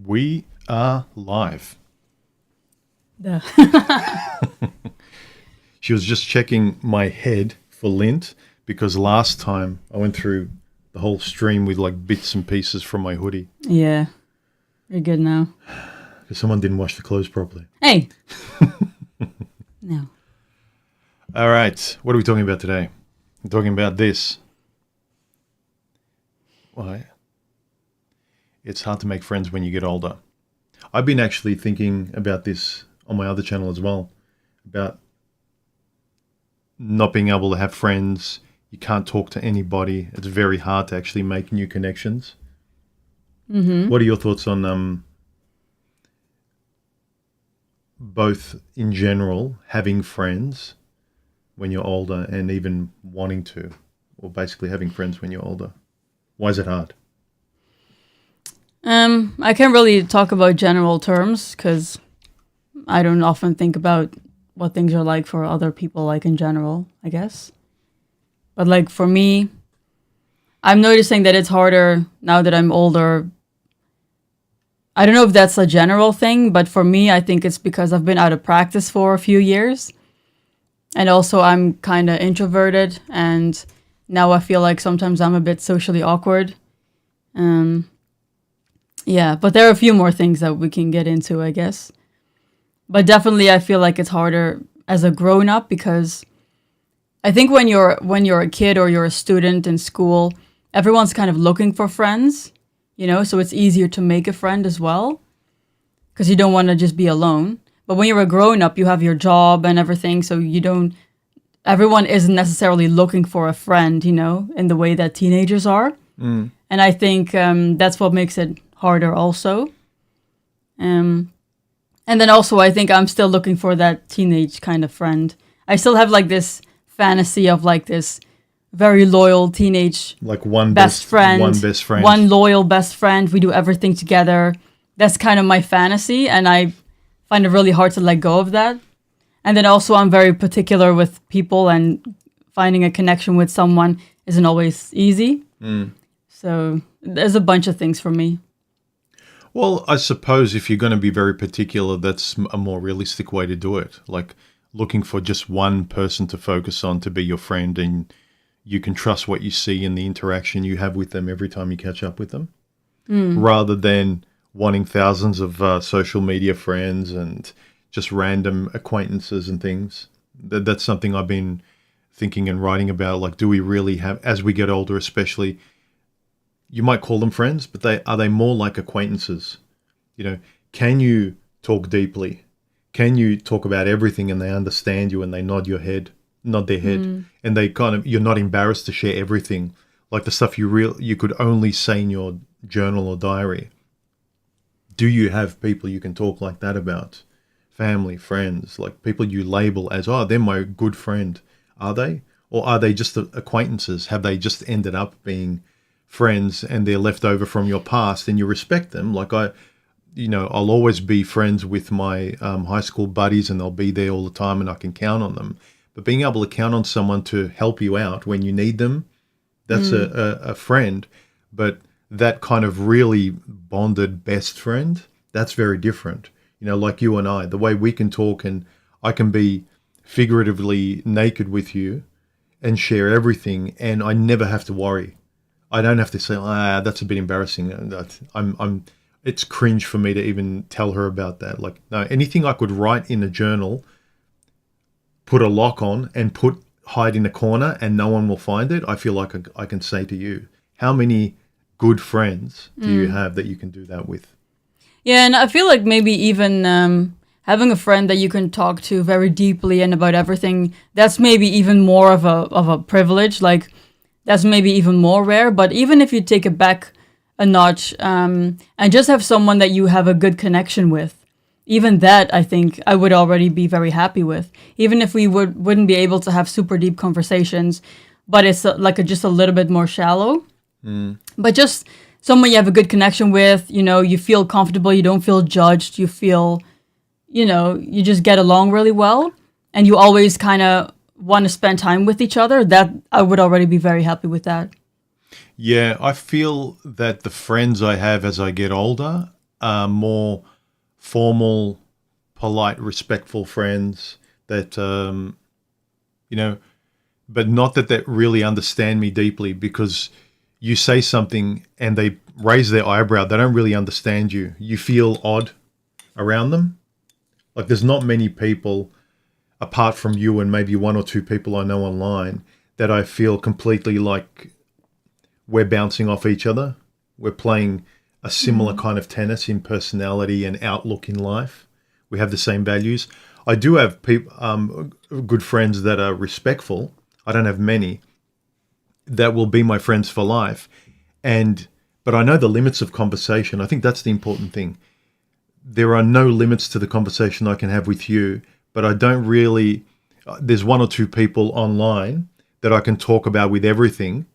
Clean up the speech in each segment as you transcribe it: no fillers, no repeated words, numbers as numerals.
We are live. Duh. She was just checking my head for lint because last time I went through the whole stream with like bits and pieces from my hoodie Yeah. You're good now. because someone didn't wash the clothes properly. Hey. No. All right. What are we talking about today? We're talking about this. Why? It's hard to make friends when you get older. I've been actually thinking about this on my other channel as well, about not being able to have friends. You can't talk to anybody. It's very hard to actually make new connections. Mm-hmm. What are your thoughts on both in general, having friends when you're older and even wanting to, or basically having friends when you're older? Why is it hard? I can't really talk about general terms because I don't often think about what things are like for other people, like in general, I guess. But like for me, I'm noticing that it's harder now that I'm older. I don't know if that's a general thing, but for me, I think it's because I've been out of practice for a few years. And also I'm kind of introverted, and now I feel like sometimes I'm a bit socially awkward. Yeah, but there are a few more things that we can get into, I guess. But definitely I feel like it's harder as a grown-up because I think when you're a kid or you're a student in school, everyone's kind of looking for friends, so it's easier to make a friend as well because you don't want to just be alone. But when you're a grown-up, you have your job and everything, so everyone isn't necessarily looking for a friend, in the way that teenagers are. Mm. And I think that's what makes it harder also. And then also I think I'm still looking for that teenage kind of friend. I still have like this fantasy of like this very loyal teenage Like one best friend, one loyal best friend. We do everything together. That's kind of my fantasy, and I find it really hard to let go of that. And then also I'm very particular with people, and finding a connection with someone isn't always easy. Mm. So there's a bunch of things for me. Well, I suppose if you're going to be very particular, that's a more realistic way to do it. Like looking for just one person to focus on to be your friend, and you can trust what you see in the interaction you have with them every time you catch up with them, rather than wanting thousands of social media friends and just random acquaintances and things. That's something I've been thinking and writing about. Like, do we really have, as we get older especially, you might call them friends, but are they more like acquaintances? Can you talk deeply? Can you talk about everything and they understand you and they nod their head, and they you're not embarrassed to share everything, like the stuff you could only say in your journal or diary. Do you have people you can talk like that about? Family, friends, like people you label as, oh, they're my good friend. Are they? Or are they just acquaintances? Have they just ended up being friends and they're left over from your past and you respect them? Like I'll always be friends with my high school buddies and they'll be there all the time and I can count on them. But being able to count on someone to help you out when you need them, that's a friend. But that kind of really bonded best friend, that's very different. Like you and I, the way we can talk, and I can be figuratively naked with you and share everything, and I never have to worry. I don't have to say, that's a bit embarrassing. It's cringe for me to even tell her about that. Like, no, anything I could write in a journal, put a lock on and hide in a corner and no one will find it, I feel like I can say to you. How many good friends do you have that you can do that with? Yeah, and I feel like maybe even having a friend that you can talk to very deeply and about everything, that's maybe even more of a privilege. Like, that's maybe even more rare. But even if you take it back a notch and just have someone that you have a good connection with, even that I think I would already be very happy with. Even if we wouldn't be able to have super deep conversations, but it's just a little bit more shallow. But just someone you have a good connection with, you feel comfortable, you don't feel judged, you feel, you just get along really well, and you always kind of want to spend time with each other. That I would already be very happy with that. Yeah, I feel that the friends I have as I get older more formal, polite, respectful friends that, but not that really understand me deeply, because you say something and they raise their eyebrow. They don't really understand you. You feel odd around them. Like, there's not many people, apart from you and maybe one or two people I know online, that I feel completely like we're bouncing off each other. We're playing a similar kind of tennis in personality and outlook in life. We have the same values. I do have good friends that are respectful. I don't have many that will be my friends for life. But I know the limits of conversation. I think that's the important thing. There are no limits to the conversation I can have with you, but I don't really, there's one or two people online that I can talk about with everything.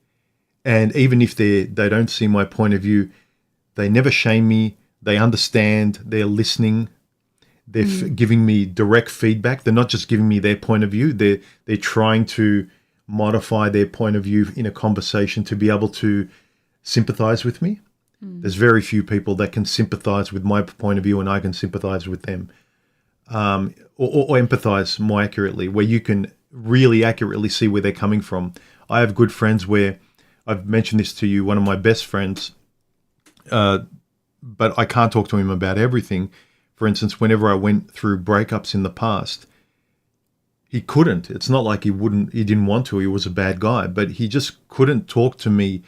And even if they don't see my point of view, they never shame me. They understand. They're listening. They're giving me direct feedback. They're not just giving me their point of view. They're trying to modify their point of view in a conversation to be able to sympathize with me. There's very few people that can sympathize with my point of view and I can sympathize with them, or empathize more accurately, where you can really accurately see where they're coming from. I have good friends where, I've mentioned this to you, one of my best friends, but I can't talk to him about everything. For instance, whenever I went through breakups in the past, he couldn't. It's not like he didn't want to. He was a bad guy, but he just couldn't talk to me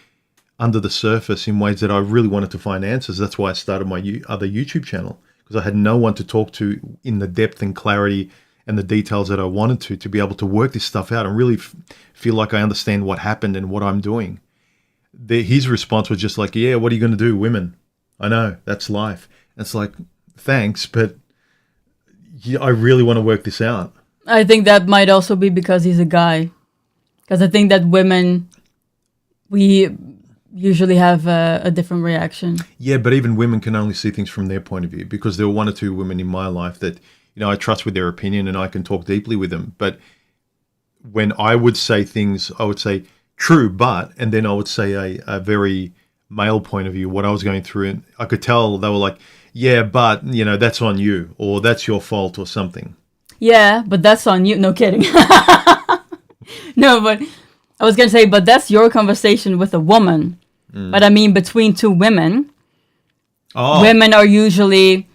under the surface in ways that I really wanted to find answers. That's why I started my other YouTube channel, because I had no one to talk to in the depth and clarity and the details that I wanted to be able to work this stuff out and really feel like I understand what happened and what I'm doing. His response was just like, yeah, what are you going to do? Women. I know, that's life. And it's like, thanks, but I really want to work this out. I think that might also be because he's a guy. Because I think that women, we usually have a different reaction. Yeah, but even women can only see things from their point of view, because there were one or two women in my life that, I trust with their opinion and I can talk deeply with them. But when I would say things, I would say, true, but, and then I would say a very male point of view, what I was going through, and I could tell they were like, yeah, but, that's on you, or that's your fault or something. Yeah, but that's on you. No, kidding. No, but I was going to say, but that's your conversation with a woman. But I mean, between two women, women are usually,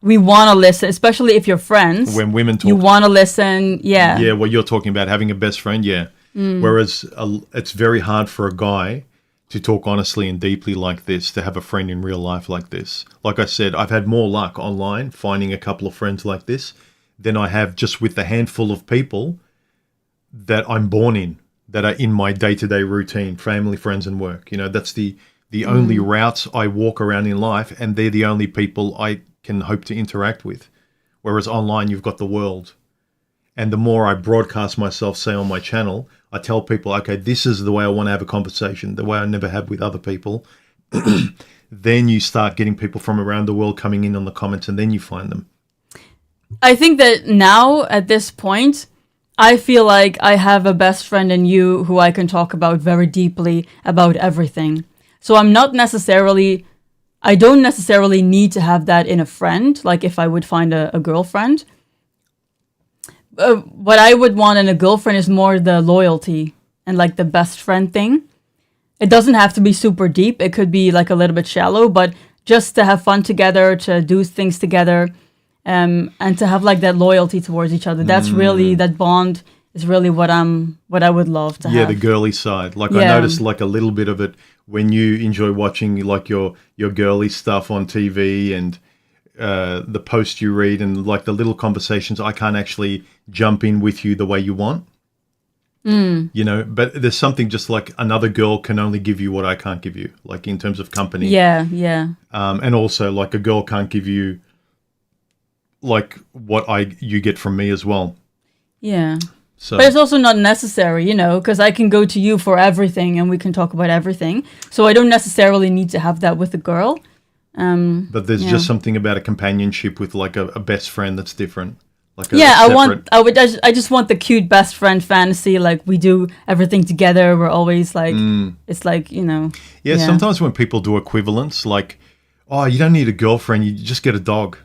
we want to listen, especially if you're friends. When women talk. You want to listen, yeah. Yeah, what you're talking about, having a best friend, yeah. Whereas it's very hard for a guy to talk honestly and deeply like this, to have a friend in real life like this. Like I said, I've had more luck online finding a couple of friends like this than I have just with the handful of people that I'm born in, that are in my day-to-day routine, family, friends, and work. That's the only routes I walk around in life, and they're the only people I can hope to interact with. Whereas online, you've got the world. And the more I broadcast myself, say, on my channel, I tell people, okay, this is the way I want to have a conversation, the way I never have with other people. Then you start getting people from around the world coming in on the comments, and then you find them. I think that now, at this point, I feel like I have a best friend in you who I can talk about very deeply about everything. So I don't necessarily need to have that in a friend, like if I would find a girlfriend. What I would want in a girlfriend is more the loyalty and like the best friend thing. It doesn't have to be super deep. It could be like a little bit shallow, but just to have fun together, to do things together, and to have like that loyalty towards each other. That's really, that bond is really what I would love to have. Yeah, the girly side. Like I noticed like a little bit of it when you enjoy watching like your girly stuff on TV and the posts you read and like the little conversations. I can't actually jump in with you the way you want. But there's something just like another girl can only give you what I can't give you, like in terms of company. Yeah. And also like a girl can't give you like what you get from me as well. Yeah. So. But it's also not necessary, because I can go to you for everything and we can talk about everything. So I don't necessarily need to have that with a girl. But there's just something about a companionship with like a best friend that's different. Like I just want the cute best friend fantasy. Like we do everything together. We're always like, it's like, Yeah, sometimes when people do equivalents, like oh, you don't need a girlfriend, you just get a dog.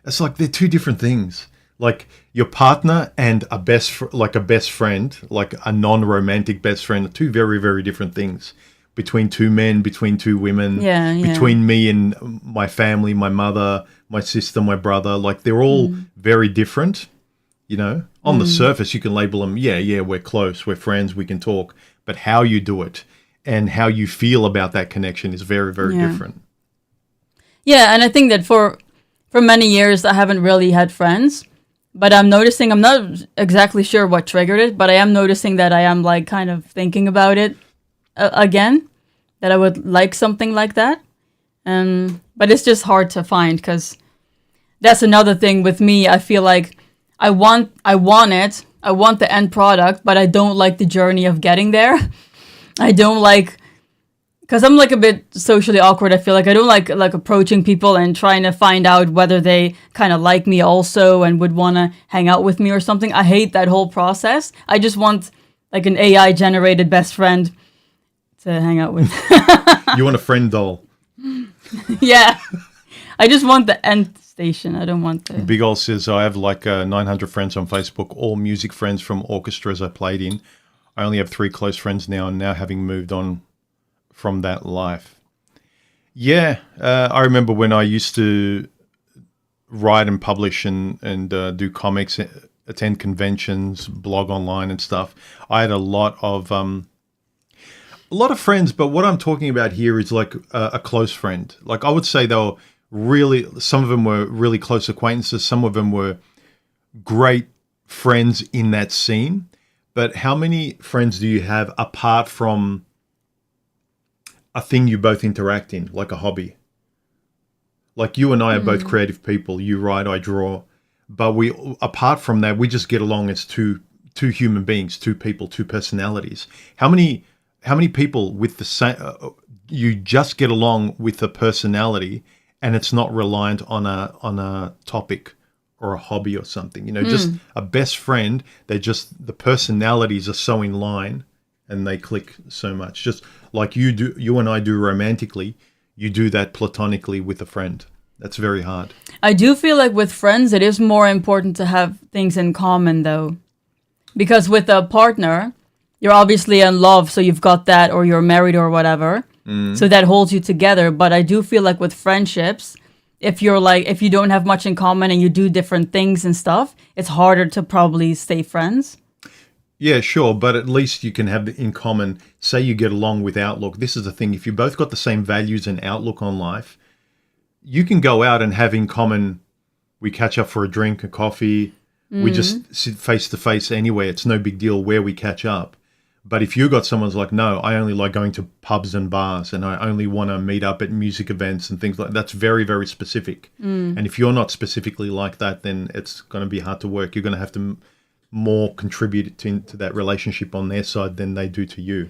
It's like they're two different things. Like your partner and a like a best friend, like a non-romantic best friend, are two very, very different things. Between two men, between two women, Yeah, yeah. between me and my family, my mother, my sister, my brother, like they're all very different. On the surface, you can label them, yeah, we're close, we're friends, we can talk. But how you do it and how you feel about that connection is very, very different. Yeah, and I think that for many years, I haven't really had friends. But I'm noticing, I'm not exactly sure what triggered it, but I am noticing that I am like kind of thinking about it again, that I would like something like that. But it's just hard to find, because that's another thing with me. I feel like I want it. I want the end product, but I don't like the journey of getting there. I don't like, because I'm like a bit socially awkward. I feel like I don't like approaching people and trying to find out whether they kind of like me also and would want to hang out with me or something. I hate that whole process. I just want like an AI generated best friend to hang out with. You want a friend doll. Yeah. I just want the end station. I don't want the... Big Ol says, I have like 900 friends on Facebook, all music friends from orchestras I played in. I only have 3 close friends now, and now having moved on from that life. Yeah, I remember when I used to write and publish and do comics, attend conventions, blog online and stuff. I had a lot of friends, but what I'm talking about here is like a close friend. Like I would say they were some of them were really close acquaintances. Some of them were great friends in that scene. But how many friends do you have apart from a thing you both interact in, like a hobby? Like you and I are both creative people. You write, I draw. But apart from that, we just get along as two human beings, 2 people, 2 personalities. How many people with the same, you just get along with a personality and it's not reliant on a topic or a hobby or something, just a best friend. The personalities are so in line and they click so much. Just like you and I do romantically, you do that platonically with a friend. That's very hard. I do feel like with friends, it is more important to have things in common though. Because with a partner, you're obviously in love, so you've got that, or you're married or whatever. So that holds you together. But I do feel like with friendships, if you don't have much in common and you do different things and stuff, it's harder to probably stay friends. Yeah, sure. But at least you can have in common, say you get along with outlook. This is the thing. If you both got the same values and outlook on life, you can go out and have in common, we catch up for a drink, a coffee. We just sit face to face anyway. It's no big deal where we catch up. But if you got someone's like, no, I only like going to pubs and bars and I only want to meet up at music events and things like that, that's very, very specific. And if you're not specifically like that, then it's going to be hard to work. You're going to have to more contribute to that relationship on their side than they do to you.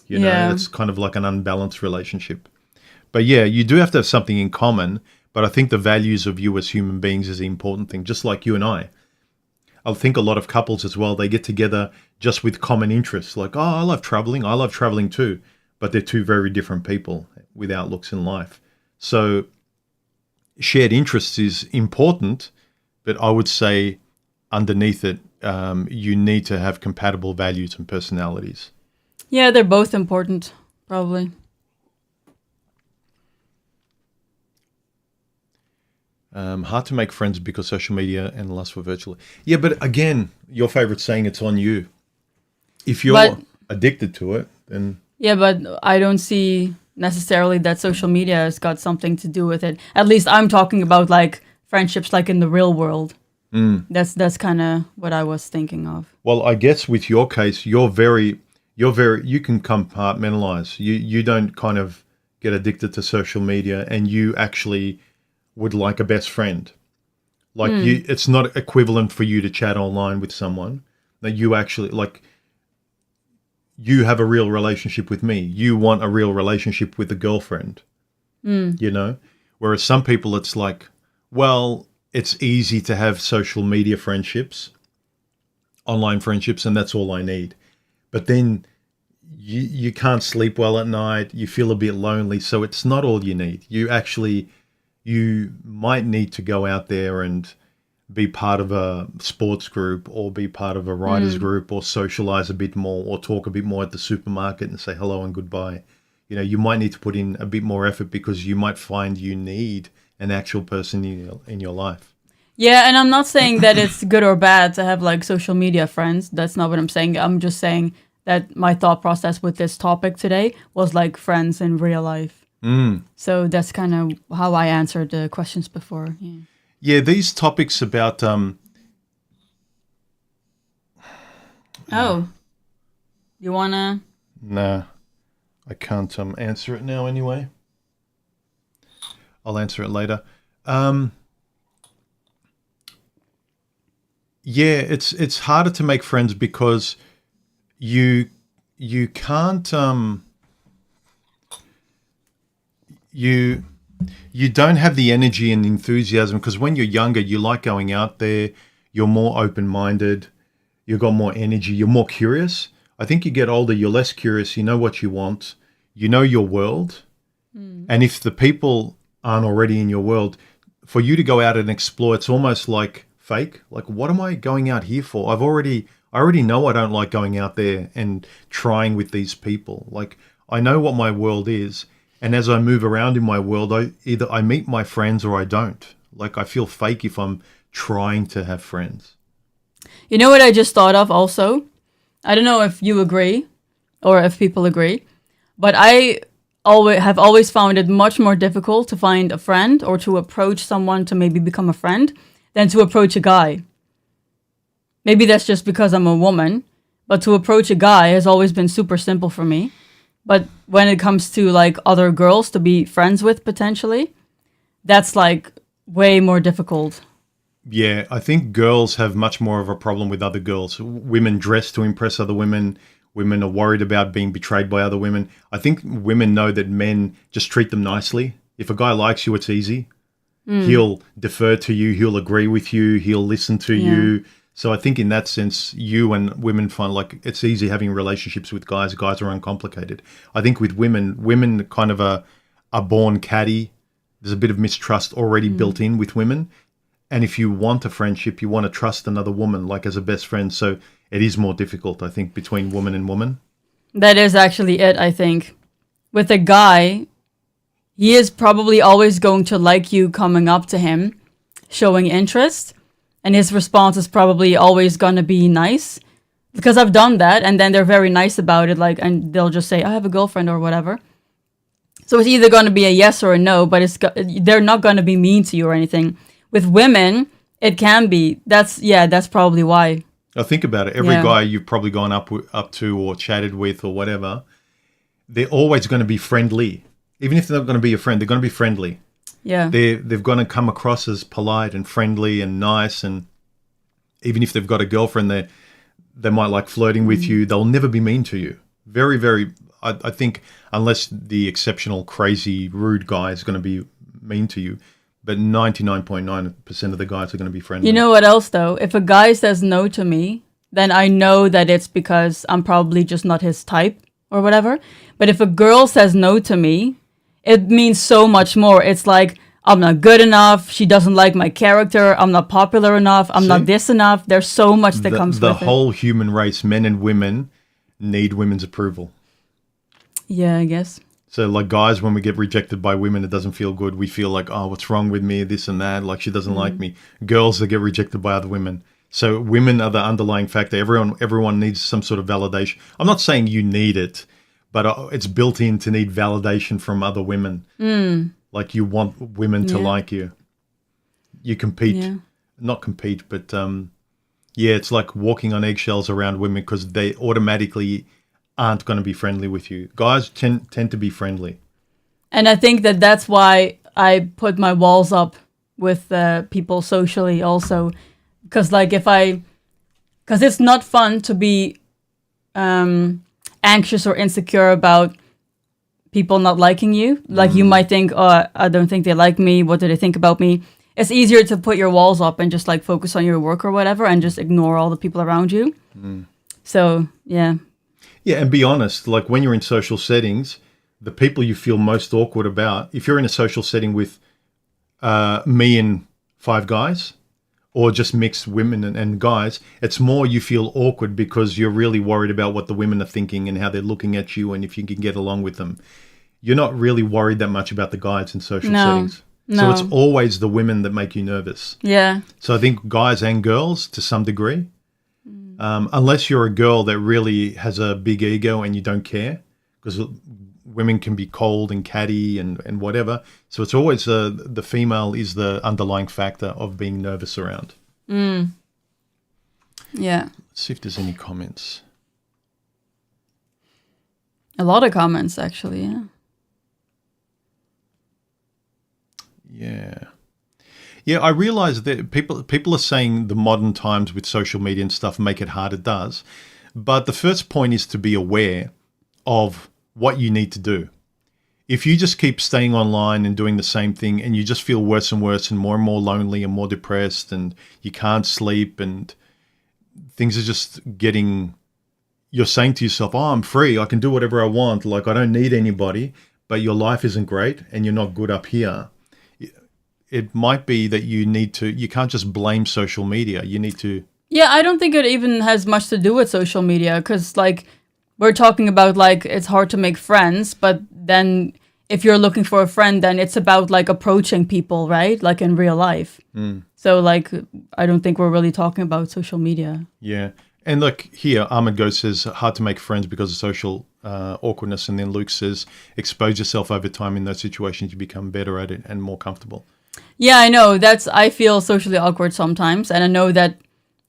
It's kind of like an unbalanced relationship. But yeah, you do have to have something in common. But I think the values of you as human beings is the important thing, just like you and I. I think a lot of couples as well, they get together just with common interests. Like, oh, I love traveling too. But they're 2 very different people with outlooks in life. So shared interests is important, but I would say underneath it, you need to have compatible values and personalities. Yeah, they're both important, probably. Hard to make friends because social media and lust for virtual. Yeah, but again, your favorite saying, it's on you. If you're addicted to it, then... Yeah, but I don't see necessarily that social media has got something to do with it. At least I'm talking about like friendships like in the real world. That's kind of what I was thinking of. Well, I guess with your case, you can compartmentalize. You don't kind of get addicted to social media, and you actually would like a best friend. Like it's not equivalent for you to chat online with someone. That you actually like. You have a real relationship with me. You want a real relationship with a girlfriend. Whereas some people, it's like, well, it's easy to have social media friendships, online friendships, and that's all I need. But then you can't sleep well at night. You feel a bit lonely. So it's not all you need. You actually you might need to go out there and be part of a sports group or be part of a writers group or socialize a bit more or talk a bit more at the supermarket and say hello and goodbye. You know, you might need to put in a bit more effort because you might find you need an actual person in your life. Yeah, and I'm not saying that it's good or bad to have like social media friends. That's not what I'm saying. I'm just saying that my thought process with this topic today was like friends in real life. So that's kind of how I answered the questions before. Yeah. Yeah, these topics about Oh, you wanna? Nah, I can't answer it now anyway. I'll answer it later. Yeah, it's harder to make friends because you can't you don't have the energy and enthusiasm because when you're younger, you like going out there, you're more open-minded, you've got more energy, you're more curious. I think you get older, you're less curious, you know what you want, you know your world. And if the people aren't already in your world, for you to go out and explore, it's almost like fake. Like, what am I going out here for? I already know I don't like going out there and trying with these people. Like, I know what my world is. And as I move around in my world, either I meet my friends or I don't. Like, I feel fake if I'm trying to have friends. You know what I just thought of also? I don't know if you agree or if people agree, but I have always found it much more difficult to find a friend or to approach someone to maybe become a friend than to approach a guy. Maybe that's just because I'm a woman, but to approach a guy has always been super simple for me. But when it comes to like other girls to be friends with potentially, that's like way more difficult. Yeah, I think girls have much more of a problem with other girls. Women dress to impress other women. Women are worried about being betrayed by other women. I think women know that men just treat them nicely. If a guy likes you, it's easy. He'll defer to you. He'll agree with you. He'll listen to you. So I think in that sense, you and women find like it's easy having relationships with guys. Guys are uncomplicated. I think with women kind of are born catty. There's a bit of mistrust already built in with women. And if you want a friendship, you want to trust another woman like as a best friend. So it is more difficult, I think, between woman and woman. That is actually it, I think. With a guy, he is probably always going to like you coming up to him, showing interest. And his response is probably always going to be nice. Because I've done that, and then they're very nice about it, like, and they'll just say, I have a girlfriend or whatever. So it's either going to be a yes or a no, but they're not going to be mean to you or anything. With women, it can be. That's probably why. Now think about it. Every guy you've probably gone up to or chatted with or whatever, they're always going to be friendly. Even if they're not going to be your friend, they're going to be friendly. Yeah. They've got to come across as polite and friendly and nice. And even if they've got a girlfriend, they might like flirting with you. They'll never be mean to you. Very, very, I think, unless the exceptional, crazy, rude guy is going to be mean to you. But 99.9% of the guys are going to be friendly. You know what else, though? If a guy says no to me, then I know that it's because I'm probably just not his type or whatever. But if a girl says no to me, it means so much more. It's like, I'm not good enough. She doesn't like my character. I'm not popular enough. I'm not this enough. There's so much that comes with it. The whole human race, men and women, need women's approval. Yeah, I guess. So like guys, when we get rejected by women, it doesn't feel good. We feel like, oh, what's wrong with me? This and that. Like she doesn't like me. Girls that get rejected by other women. So women are the underlying factor. Everyone needs some sort of validation. I'm not saying you need it, but it's built in to need validation from other women. Like you want women to like you. You compete, not compete, but it's like walking on eggshells around women because they automatically aren't going to be friendly with you. Guys tend to be friendly. And I think that's why I put my walls up with people socially also. Because like because it's not fun to be anxious or insecure about people not liking you. Like you might think, oh, I don't think they like me. What do they think about me? It's easier to put your walls up and just like focus on your work or whatever and just ignore all the people around you. So, yeah. Yeah, and be honest, like when you're in social settings, the people you feel most awkward about, if you're in a social setting with me and 5 guys, or just mixed women and guys. It's more you feel awkward because you're really worried about what the women are thinking and how they're looking at you and if you can get along with them. You're not really worried that much about the guys in social settings. So it's always the women that make you nervous. Yeah. So I think guys and girls to some degree, unless you're a girl that really has a big ego and you don't care, because women can be cold and catty and whatever. So it's always the female is the underlying factor of being nervous around. Yeah. Let's see if there's any comments. A lot of comments, actually, yeah. Yeah, I realize that people are saying the modern times with social media and stuff make it hard. It does. But the first point is to be aware of what you need to do. If you just keep staying online and doing the same thing and you just feel worse and worse and more lonely and more depressed and you can't sleep and things are just getting, you're saying to yourself, oh, I'm free. I can do whatever I want. Like, I don't need anybody, but your life isn't great and you're not good up here. It might be that you can't just blame social media. You need to. Yeah, I don't think it even has much to do with social media because, like, we're talking about, like, it's hard to make friends, but then if you're looking for a friend, then it's about, like, approaching people, right? Like, in real life. So, like, I don't think we're really talking about social media. Yeah. And, look, here, Ahmed Go says, hard to make friends because of social awkwardness. And then Luke says, expose yourself over time in those situations, you become better at it and more comfortable. Yeah, I know. I feel socially awkward sometimes, and I know that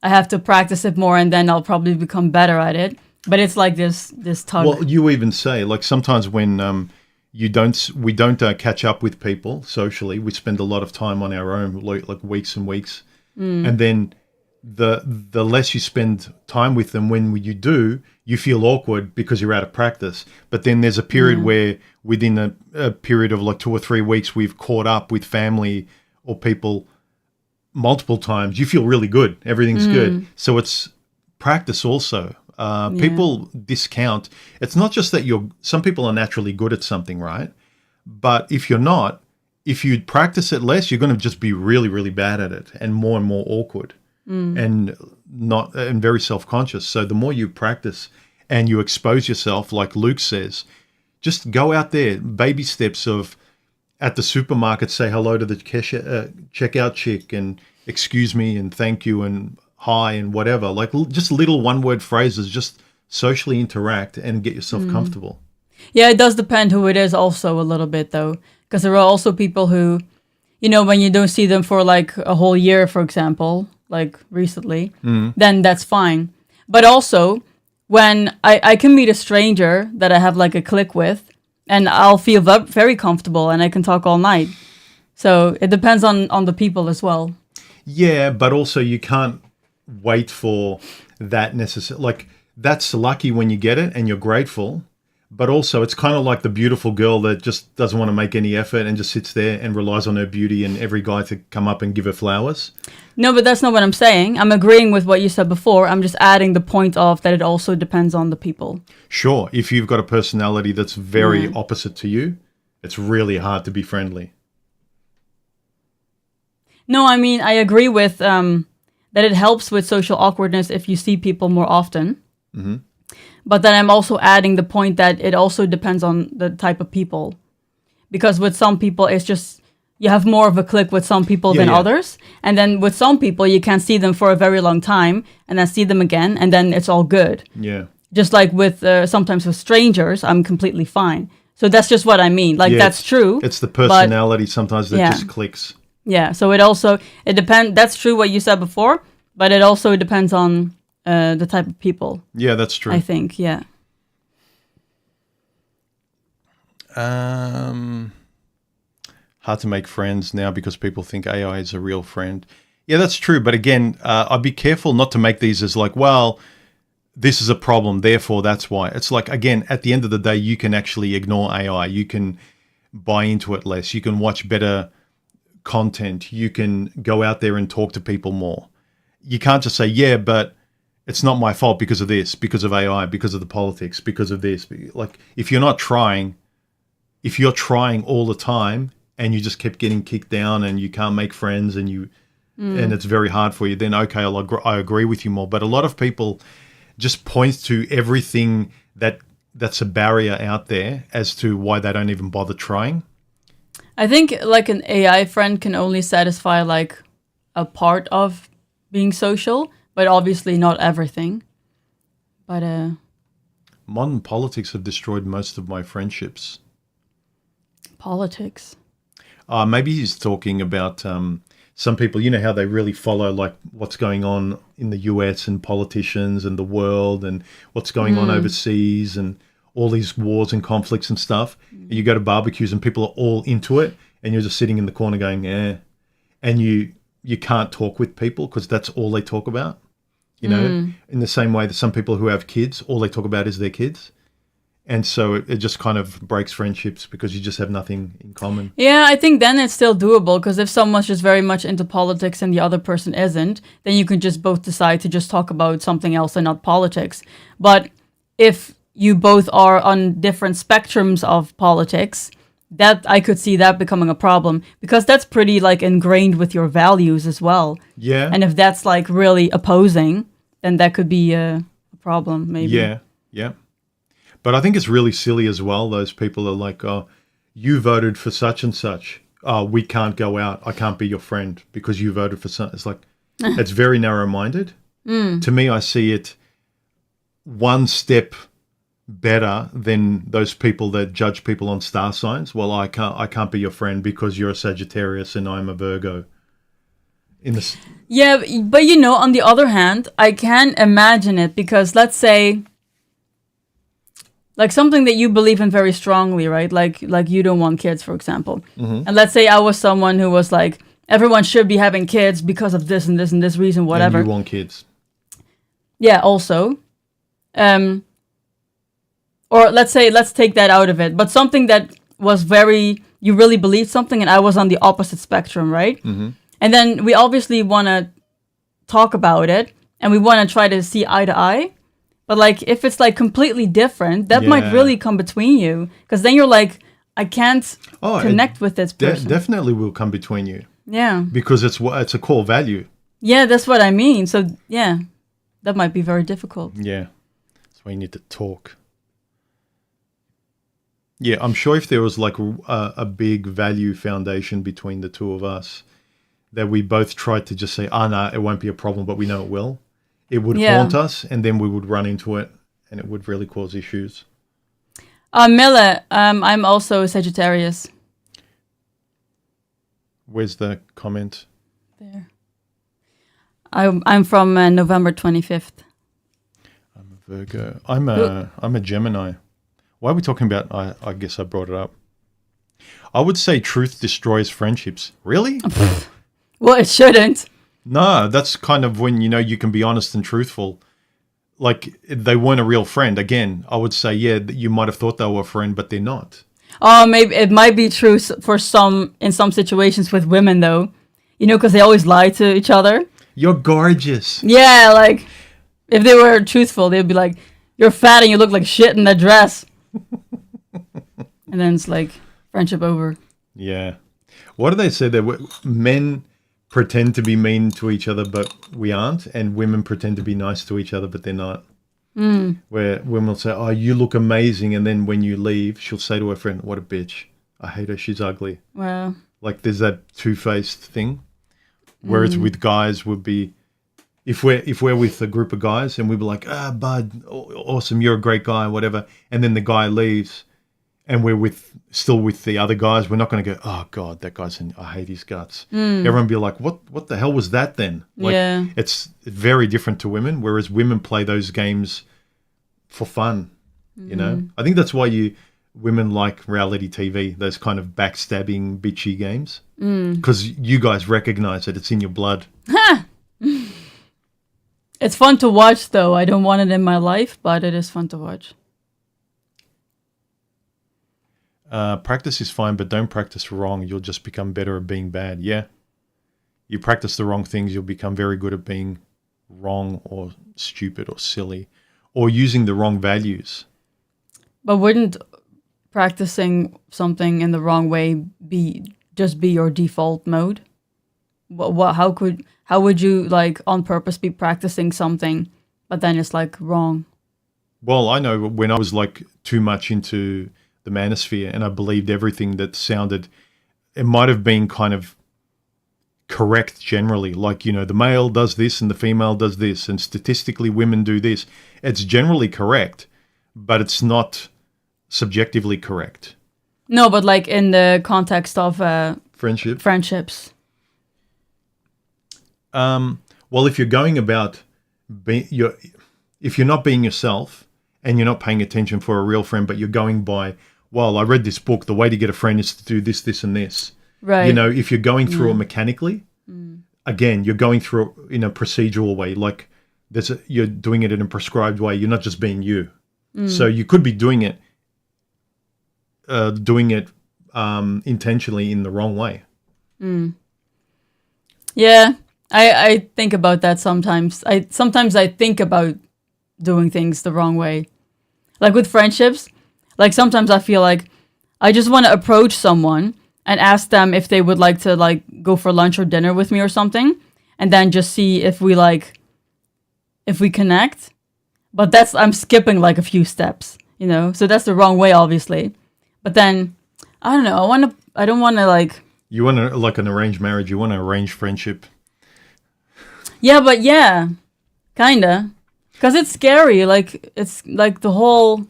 I have to practice it more, and then I'll probably become better at it. But it's like this tug. Well, you even say, like, sometimes when we don't catch up with people socially, we spend a lot of time on our own, like weeks and weeks, and then the less you spend time with them, when you do, you feel awkward because you're out of practice. But then there's a period where within a period of like 2 or 3 weeks, we've caught up with family or people multiple times. You feel really good. Everything's good. So it's practice also. People discount. It's not just that some people are naturally good at something, right? But if you're not, if you practice it less, you're going to just be really, really bad at it and more awkward. And very self-conscious. So the more you practice and you expose yourself, like Luke says, just go out there, baby steps of at the supermarket, say hello to the checkout chick and excuse me and thank you and hi and whatever. Like just little one-word phrases, just socially interact and get yourself comfortable. Yeah, it does depend who it is also a little bit though, because there are also people who, when you don't see them for like a whole year, for example, like recently, then that's fine. But also, when I can meet a stranger that I have like a click with, and I'll feel very comfortable and I can talk all night. So it depends on the people as well. Yeah, but also you can't wait for that necessarily. Like, that's lucky when you get it and you're grateful. But also, it's kind of like the beautiful girl that just doesn't want to make any effort and just sits there and relies on her beauty and every guy to come up and give her flowers. No, but that's not what I'm saying. I'm agreeing with what you said before. I'm just adding the point of that it also depends on the people. Sure. If you've got a personality that's very opposite to you, it's really hard to be friendly. No, I mean, I agree with that it helps with social awkwardness if you see people more often. Mm-hmm. But then I'm also adding the point that it also depends on the type of people. Because with some people, it's just, you have more of a click with some people than others. And then with some people, you can see them for a very long time and then see them again, and then it's all good. Yeah. Just like with, sometimes with strangers, I'm completely fine. So that's just what I mean. Like, that's true. It's the personality sometimes that just clicks. Yeah, so it depends, that's true what you said before, but it also depends on the type of people. Yeah, that's true. I think, yeah. Hard to make friends now because people think AI is a real friend. Yeah, that's true. But again, I'd be careful not to make these as like, well, this is a problem, therefore that's why. It's like, again, at the end of the day, you can actually ignore AI. You can buy into it less. You can watch better content. You can go out there and talk to people more. You can't just say, yeah, but it's not my fault because of this, because of AI, because of the politics, because of this. Like, if you're trying all the time and you just kept getting kicked down and you can't make friends and and it's very hard for you, then okay, I agree with you more. But a lot of people just point to everything that's a barrier out there as to why they don't even bother trying. I think like an AI friend can only satisfy like a part of being social, but obviously not everything. But modern politics have destroyed most of my friendships. Politics. Maybe he's talking about some people, you know how they really follow like what's going on in the US and politicians and the world and what's going on overseas and all these wars and conflicts and stuff. And you go to barbecues and people are all into it and you're just sitting in the corner going, eh. And you can't talk with people because that's all they talk about. You know, in the same way that some people who have kids, all they talk about is their kids. And so it just kind of breaks friendships because you just have nothing in common. Yeah, I think then it's still doable because if someone's just very much into politics and the other person isn't, then you can just both decide to just talk about something else and not politics. But if you both are on different spectrums of politics, that I could see that becoming a problem because that's pretty like ingrained with your values as well. Yeah. And if that's like really opposing, then that could be a problem maybe. Yeah. But I think it's really silly as well. Those people are like, oh, you voted for such and such. Oh, we can't go out. I can't be your friend because you voted for such. It's like, it's very narrow-minded. To me, I see it one step better than those people that judge people on star signs. Well, I can't be your friend because you're a Sagittarius and I'm a Virgo. Yeah, but you know, on the other hand, I can imagine it because let's say like something that you believe in very strongly, right? Like you don't want kids, for example. And let's say I was someone who was like, everyone should be having kids because of this and this and this reason, whatever. And you want kids. Yeah, also. Or let's take that out of it. But something that was you really believed something and I was on the opposite spectrum, right? And then we obviously want to talk about it and we want to try to see eye to eye. But like if it's like completely different, that might really come between you. Because then you're like, I can't connect with this person. Definitely will come between you. Yeah. Because it's a core value. Yeah, that's what I mean. So yeah, that might be very difficult. Yeah. That's why you need to talk. Yeah, I'm sure if there was like a big value foundation between the two of us, that we both tried to just say, no, it won't be a problem, but we know it will. It would haunt us, and then we would run into it, and it would really cause issues. Miller, I'm also a Sagittarius. Where's the comment? There. I'm from November 25th. I'm a Virgo. I'm a Gemini. Why are we talking about? I guess I brought it up. I would say truth destroys friendships. Really? Well, it shouldn't. No, that's kind of when, you can be honest and truthful. Like, they weren't a real friend. Again, I would say, yeah, you might have thought they were a friend, but they're not. Oh, maybe it might be true in some situations with women, though. Because they always lie to each other. You're gorgeous. Yeah, like, if they were truthful, they'd be like, you're fat and you look like shit in that dress. And then it's like, friendship over. Yeah. What do they say that men pretend to be mean to each other, but we aren't, and women pretend to be nice to each other, but they're not. Where women will say, oh, you look amazing, and then when you leave, she'll say to her friend, what a bitch. I hate her, she's ugly. Wow. Like, there's that two-faced thing. Whereas with guys would be, if we're with a group of guys, and we'd be like, bud, awesome, you're a great guy, whatever, and then the guy leaves, and we're still with the other guys, we're not going to go, oh, God, that guy's I hate his guts. Everyone be like, what the hell was that then? Like, yeah. It's very different to women, whereas women play those games for fun, I think that's why women like reality TV, those kind of backstabbing, bitchy games, because you guys recognize that it's in your blood. It's fun to watch, though. I don't want it in my life, but it is fun to watch. Practice is fine, but don't practice wrong. You'll just become better at being bad. Yeah. You practice the wrong things, you'll become very good at being wrong or stupid or silly or using the wrong values. But wouldn't practicing something in the wrong way be just be your default mode? How would you like on purpose be practicing something, but then it's like wrong? Well, I know when I was like too much into the manosphere and I believed everything that sounded, it might have been kind of correct generally. Like, you know, the male does this and the female does this, and statistically women do this. It's generally correct, but it's not subjectively correct. No, but like in the context of friendships. Well, if you're going about if you're not being yourself and you're not paying attention for a real friend, but you're going by, well, I read this book, the way to get a friend is to do this, this, and this. Right. You know, if you're going through it mechanically, again, you're going through it in a procedural way. Like you're doing it in a prescribed way. You're not just being you. So you could be doing it intentionally in the wrong way. Yeah, I think about that sometimes. Sometimes I think about doing things the wrong way. Like with friendships, like sometimes I feel like I just want to approach someone and ask them if they would like to like go for lunch or dinner with me or something, and then just see if we connect. But I'm skipping like a few steps, you know? So that's the wrong way, obviously. But then, I don't know, I don't want to like... You want to, like an arranged marriage, you want to arrange friendship. Yeah, but yeah, kinda. Because it's scary, like, it's like the whole...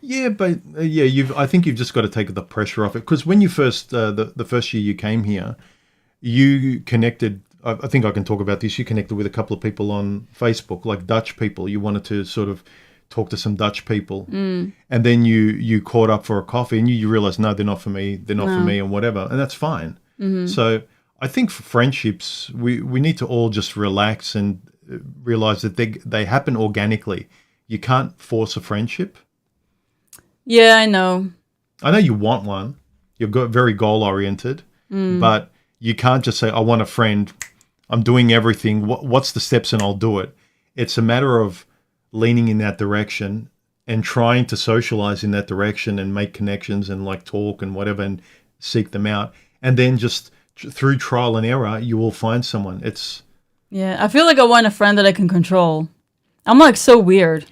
Yeah, but I think you've just got to take the pressure off it. Because when you first, the first year you came here, you connected, I think I can talk about this, you connected with a couple of people on Facebook, like Dutch people. You wanted to sort of talk to some Dutch people. And then you caught up for a coffee and you realized, no, they're not for me, for me and whatever. And that's fine. So I think for friendships, we need to all just relax and realize that they happen organically. You can't force a friendship. Yeah, I know. I know you want one. You're very goal-oriented, but you can't just say, I want a friend. I'm doing everything. What's the steps and I'll do it. It's a matter of leaning in that direction and trying to socialize in that direction and make connections and like talk and whatever and seek them out. And then just through trial and error, you will find someone. Yeah, I feel like I want a friend that I can control. I'm like so weird.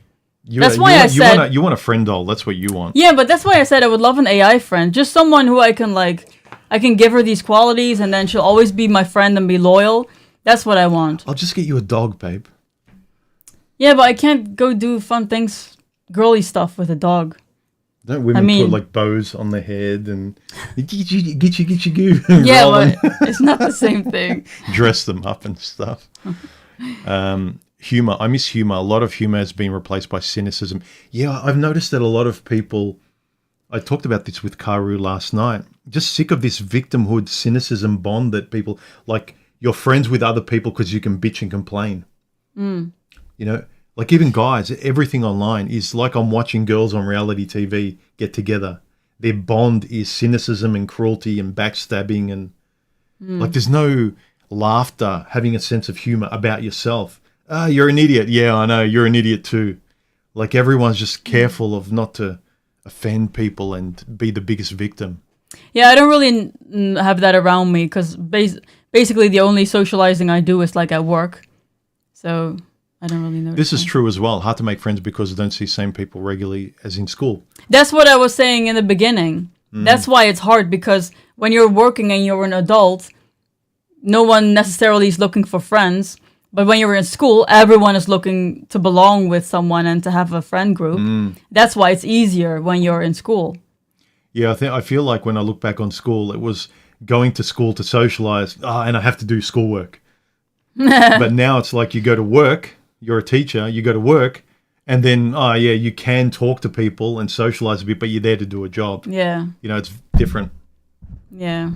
That's why I said... You want a friend doll. That's what you want. Yeah, but that's why I said I would love an AI friend. Just someone who I can give her these qualities and then she'll always be my friend and be loyal. That's what I want. I'll just get you a dog, babe. Yeah, but I can't go do fun things, girly stuff with a dog. Don't women put like bows on their head and get you goo? Yeah, but it's not the same thing. Dress them up and stuff. Humor. I miss humor. A lot of humor has been replaced by cynicism. Yeah, I've noticed that a lot of people, I talked about this with Karu last night, just sick of this victimhood cynicism bond that people, like you're friends with other people because you can bitch and complain. You know, like even guys, everything online is like I'm watching girls on reality TV get together. Their bond is cynicism and cruelty and backstabbing and like there's no laughter, having a sense of humor about yourself. You're an idiot. Yeah, I know. You're an idiot too. Like everyone's just careful of not to offend people and be the biggest victim. Yeah, I don't really have that around me because basically the only socializing I do is like at work. So I don't really know. This is true as well. Hard to make friends because I don't see the same people regularly as in school. That's what I was saying in the beginning. That's why it's hard because when you're working and you're an adult, no one necessarily is looking for friends. But when you're in school, everyone is looking to belong with someone and to have a friend group. That's why it's easier when you're in school. Yeah, I feel like when I look back on school, it was going to school to socialize, and I have to do schoolwork. But now it's like you go to work, you're a teacher, you go to work, and then, you can talk to people and socialize a bit, but you're there to do a job. Yeah. You know, it's different. Yeah.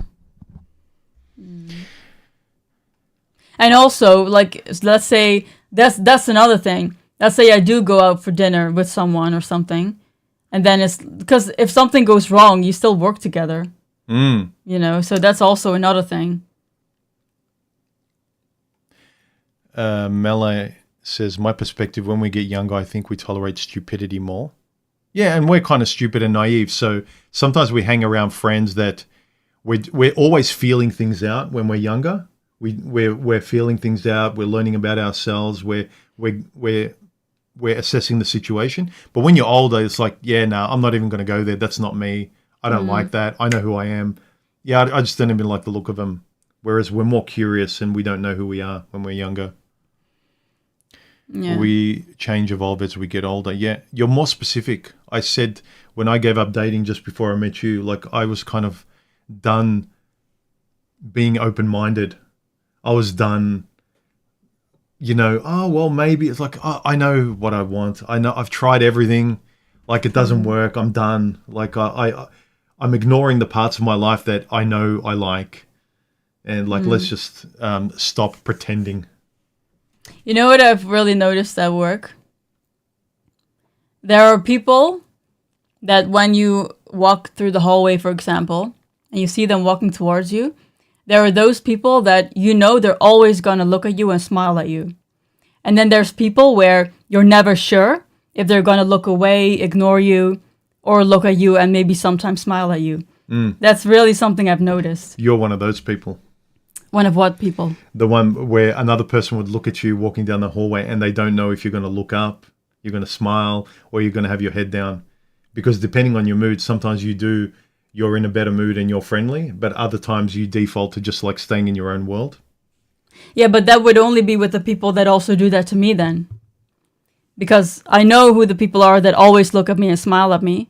And also, like, let's say, that's another thing. Let's say I do go out for dinner with someone or something. And then it's, because if something goes wrong, you still work together. You know, so that's also another thing. Melee says, my perspective, when we get younger, I think we tolerate stupidity more. Yeah, and we're kind of stupid and naive. So sometimes we hang around friends that we're always feeling things out when we're younger. We're feeling things out. We're learning about ourselves. We're assessing the situation. But when you're older, it's like, yeah, no, I'm not even going to go there. That's not me. I don't like that. I know who I am. Yeah, I just don't even like the look of them. Whereas we're more curious and we don't know who we are when we're younger. Yeah. We change, evolve as we get older. Yeah, you're more specific. I said when I gave up dating just before I met you, like I was kind of done being open-minded. I was done, oh, well, maybe it's like, oh, I know what I want. I know I've tried everything. Like it doesn't work. I'm done. Like I'm ignoring the parts of my life that I know I like. And like, let's just stop pretending. You know what I've really noticed at work? There are people that when you walk through the hallway, for example, and you see them walking towards you, there are those people that they're always going to look at you and smile at you. And then there's people where you're never sure if they're going to look away, ignore you, or look at you and maybe sometimes smile at you. That's really something I've noticed. You're one of those people. One of what people? The one where another person would look at you walking down the hallway and they don't know if you're going to look up, you're going to smile, or you're going to have your head down. Because depending on your mood, sometimes you're in a better mood and you're friendly, but other times you default to just like staying in your own world. Yeah, but that would only be with the people that also do that to me then. Because I know who the people are that always look at me and smile at me.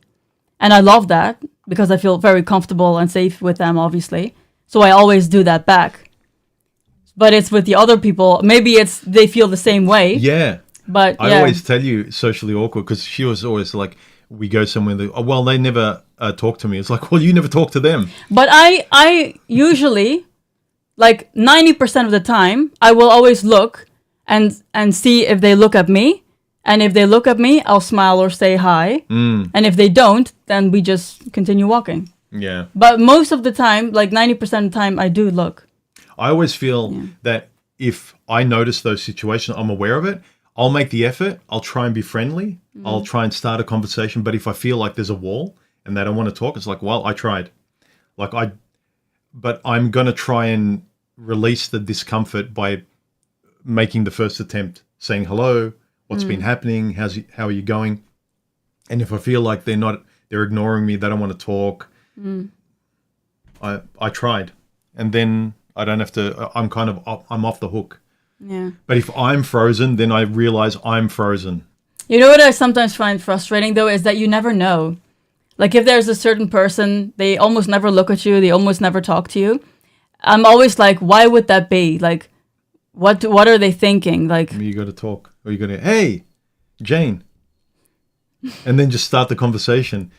And I love that because I feel very comfortable and safe with them, obviously. So I always do that back. But it's with the other people. Maybe they feel the same way. Yeah. But I always tell you socially awkward because she was always like, we go somewhere, they never talk to me. It's like, well, you never talk to them. But I usually, like 90% of the time, I will always look and see if they look at me. And if they look at me, I'll smile or say hi. And if they don't, then we just continue walking. Yeah. But most of the time, like 90% of the time, I do look. I always feel that if I notice those situations, I'm aware of it, I'll make the effort. I'll try and be friendly. I'll try and start a conversation. But if I feel like there's a wall and they don't want to talk, it's like, well, I tried. But I'm going to try and release the discomfort by making the first attempt, saying hello, what's been happening, how are you going? And if I feel like they're ignoring me, they don't want to talk, I tried. And then I don't have to, I'm off the hook. Yeah. But if I'm frozen, then I realize I'm frozen. You know what I sometimes find frustrating, though, is that you never know. Like, if there's a certain person, they almost never look at you, they almost never talk to you. I'm always like, why would that be? Like, what are they thinking? Like, you got to talk. Or you got to, hey, Jane. And then just start the conversation.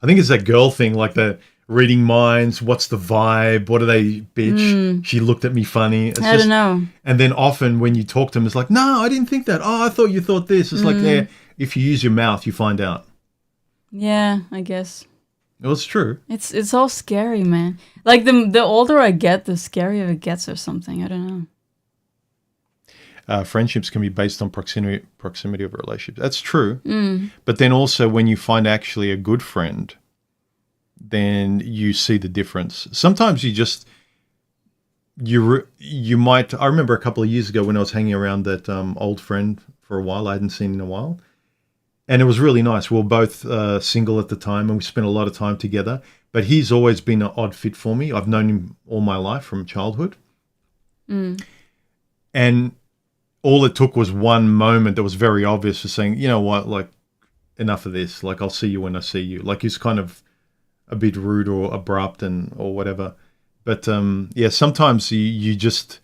I think it's that girl thing, like the reading minds. What's the vibe? What are they, bitch? She looked at me funny. I don't know. And then often when you talk to them, it's like, no, I didn't think that. Oh, I thought you thought this. It's like, yeah, if you use your mouth, you find out. Yeah, I guess. Well, it's true. It's all scary, man. Like, the older I get, the scarier it gets or something. I don't know. Friendships can be based on proximity of a relationship. That's true. But then also when you find actually a good friend, then you see the difference. Sometimes you might. I remember a couple of years ago when I was hanging around that old friend for a while. I hadn't seen in a while. And it was really nice. We were both single at the time and we spent a lot of time together. But he's always been an odd fit for me. I've known him all my life from childhood. And all it took was one moment that was very obvious for saying, you know what, like, enough of this. Like, I'll see you when I see you. Like, he's kind of a bit rude or abrupt or whatever. But, yeah, sometimes you just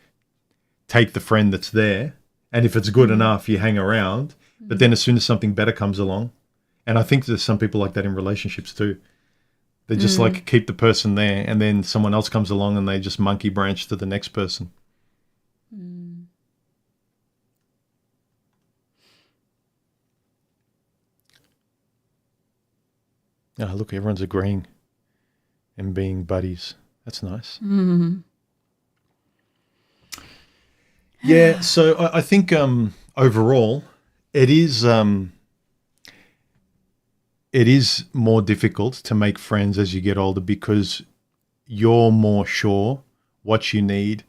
take the friend that's there. And if it's good enough, you hang around. But then as soon as something better comes along, and I think there's some people like that in relationships too. They just like keep the person there and then someone else comes along and they just monkey branch to the next person. Oh, look, everyone's agreeing and being buddies. That's nice. Yeah, so I think overall it is more difficult to make friends as you get older because you're more sure what you need,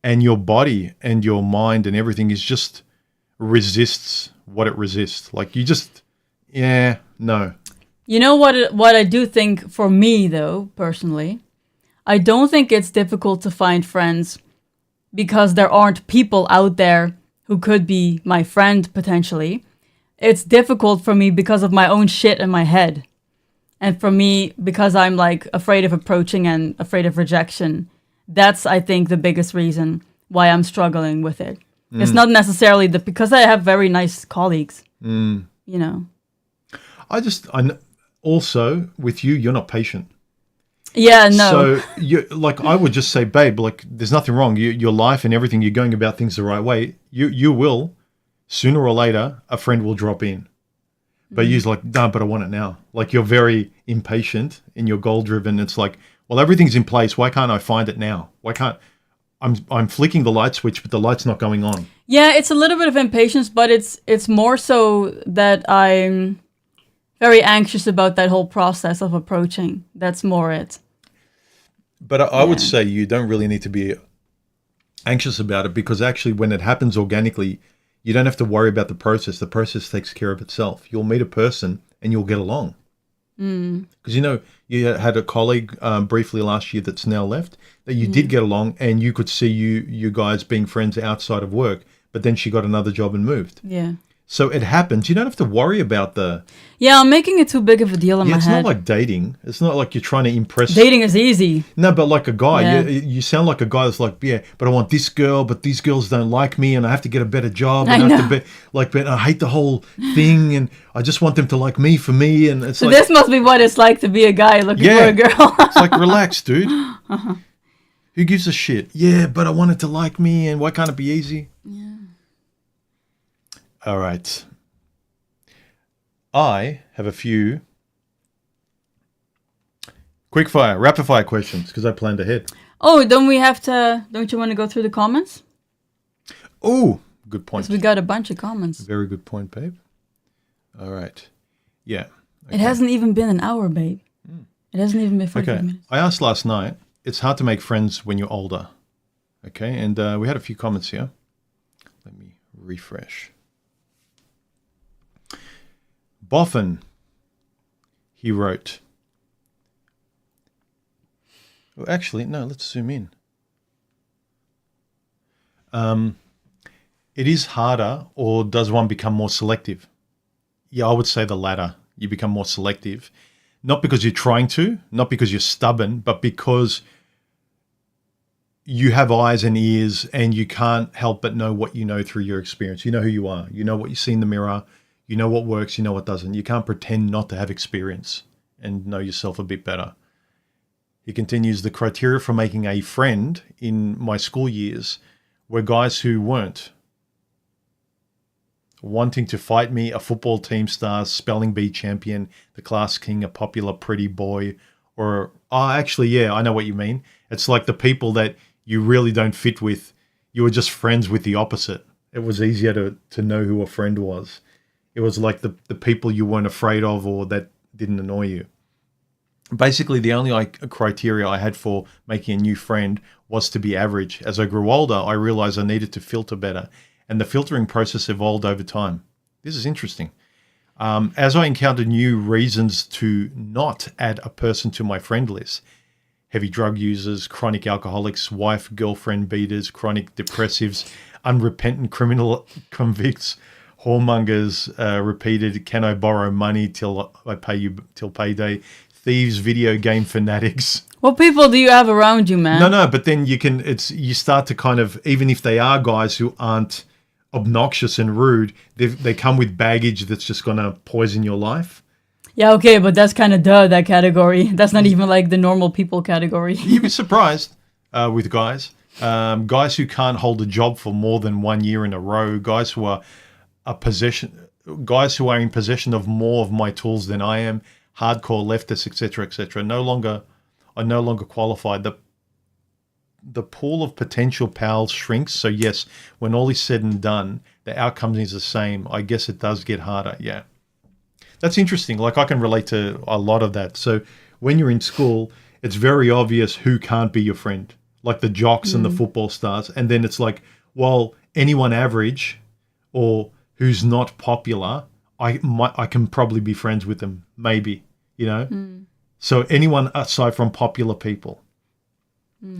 and your body and your mind and everything is just resists what it resists. Like you just, yeah, no. You know what I do think for me, though, personally? I don't think it's difficult to find friends because there aren't people out there who could be my friend, potentially. It's difficult for me because of my own shit in my head. And for me, because I'm like afraid of approaching and afraid of rejection, that's, I think, the biggest reason why I'm struggling with it. It's not necessarily because I have very nice colleagues, you know. Also with you, you're not patient. Yeah, no. So like, I would just say, babe, like there's nothing wrong. Your life and everything, you're going about things the right way. You will, sooner or later, a friend will drop in. But you're like, no, but I want it now. Like you're very impatient and you're goal driven. It's like, well, everything's in place. Why can't I find it now? Why can't I'm flicking the light switch, but the light's not going on. Yeah, it's a little bit of impatience, but it's more so that I'm very anxious about that whole process of approaching. That's more it. But I would say you don't really need to be anxious about it, because actually when it happens organically, you don't have to worry about the process. The process takes care of itself. You'll meet a person and you'll get along. Because, you had a colleague briefly last year that's now left that you did get along, and you could see you guys being friends outside of work, but then she got another job and moved. Yeah. So it happens. You don't have to worry about Yeah, I'm making it too big of a deal in my head. It's not like dating. It's not like you're trying to impress. Dating is easy. No, but like a guy, you sound like a guy that's like, yeah, but I want this girl, but these girls don't like me, and I have to get a better job. And I have to be like, but I hate the whole thing, and I just want them to like me for me. And it's so like, this must be what it's like to be a guy looking for a girl. It's like, relax, dude. Who gives a shit? Yeah, but I want it to like me, and why can't it be easy? Yeah. All right. I have a few quickfire, rapid-fire questions because I planned ahead. Oh, don't you want to go through the comments? Oh, good point. Because we got a bunch of comments. Very good point, babe. All right. Yeah. Okay. It hasn't even been an hour, babe. It hasn't even been 45 minutes. I asked last night, it's hard to make friends when you're older. Okay, and we had a few comments here. Let me refresh. Boffin, he wrote. Well, actually, no, let's zoom in. It is harder, or does one become more selective? Yeah, I would say the latter. You become more selective. Not because you're trying to, not because you're stubborn, but because you have eyes and ears and you can't help but know what you know through your experience. You know who you are. You know what you see in the mirror. You know what works, you know what doesn't. You can't pretend not to have experience and know yourself a bit better. He continues, the criteria for making a friend in my school years were guys who weren't wanting to fight me, a football team star, spelling bee champion, the class king, a popular pretty boy, or, actually, yeah, I know what you mean. It's like the people that you really don't fit with, you were just friends with the opposite. It was easier to know who a friend was. It was like the people you weren't afraid of or that didn't annoy you. Basically, the only criteria I had for making a new friend was to be average. As I grew older, I realized I needed to filter better, and the filtering process evolved over time. This is interesting. As I encountered new reasons to not add a person to my friend list, heavy drug users, chronic alcoholics, wife, girlfriend beaters, chronic depressives, unrepentant criminal convicts, whoremongers, repeated, can I borrow money till I pay you till payday, thieves, video game fanatics. What people do you have around you, man? No, but then you start to kind of, even if they are guys who aren't obnoxious and rude, they come with baggage that's just going to poison your life. Yeah, okay, but that's kind of that category. That's not even like the normal people category. You'd be surprised with guys. Guys who can't hold a job for more than 1 year in a row, guys who are guys who are in possession of more of my tools than I am, hardcore leftists, etc., etc. I no longer qualified. The pool of potential pals shrinks. So yes, when all is said and done, the outcome is the same. I guess it does get harder. Yeah, that's interesting. Like I can relate to a lot of that. So when you're in school it's very obvious who can't be your friend, like the jocks and the football stars. And then it's like, well, anyone average or who's not popular, I can probably be friends with them, maybe, you know? So anyone aside from popular people.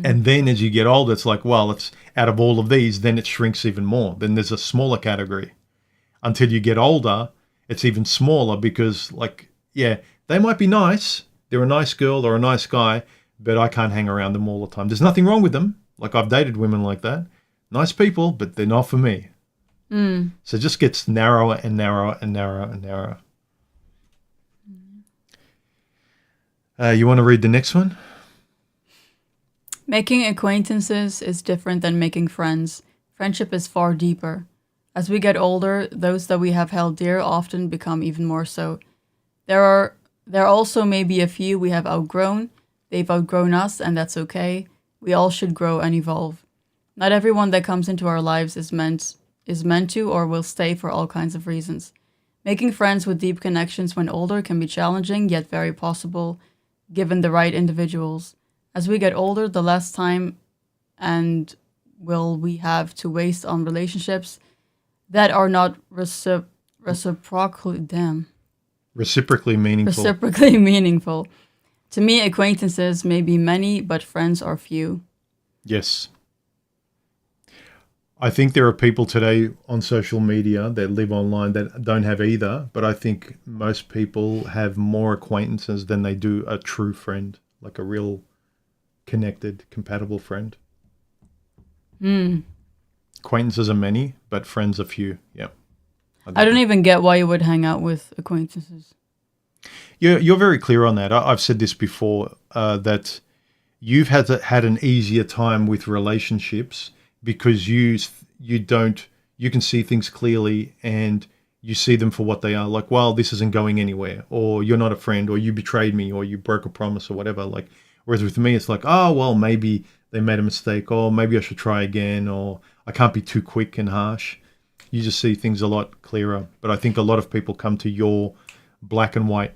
And then as you get older, it's like, well, it's out of all of these, then it shrinks even more. Then there's a smaller category. Until you get older, it's even smaller because, like, yeah, they might be nice. They're a nice girl or a nice guy, but I can't hang around them all the time. There's nothing wrong with them. Like, I've dated women like that. Nice people, but they're not for me. So it just gets narrower and narrower and narrower and narrower. You want to read the next one? Making acquaintances is different than making friends. Friendship is far deeper. As we get older, those that we have held dear often become even more so. There also may be a few we have outgrown. They've outgrown us, and that's okay. We all should grow and evolve. Not everyone that comes into our lives is meant to or will stay for all kinds of reasons. Making friends with deep connections when older can be challenging, yet very possible, given the right individuals. As we get older, the less time and will we have to waste on relationships that are not reciprocally meaningful. To me, acquaintances may be many, but friends are few. Yes. I think there are people today on social media that live online that don't have either, but I think most people have more acquaintances than they do a true friend, like a real connected, compatible friend. Acquaintances are many, but friends are few. Yeah. I don't even get why you would hang out with acquaintances. You're very clear on that. I've said this before, that you've had an easier time with relationships because you can see things clearly and you see them for what they are. Like, well, this isn't going anywhere, or you're not a friend, or you betrayed me, or you broke a promise, or whatever. Like, whereas with me, it's like, oh, well, maybe they made a mistake, or maybe I should try again, or I can't be too quick and harsh. You just see things a lot clearer. But I think a lot of people come to your black and white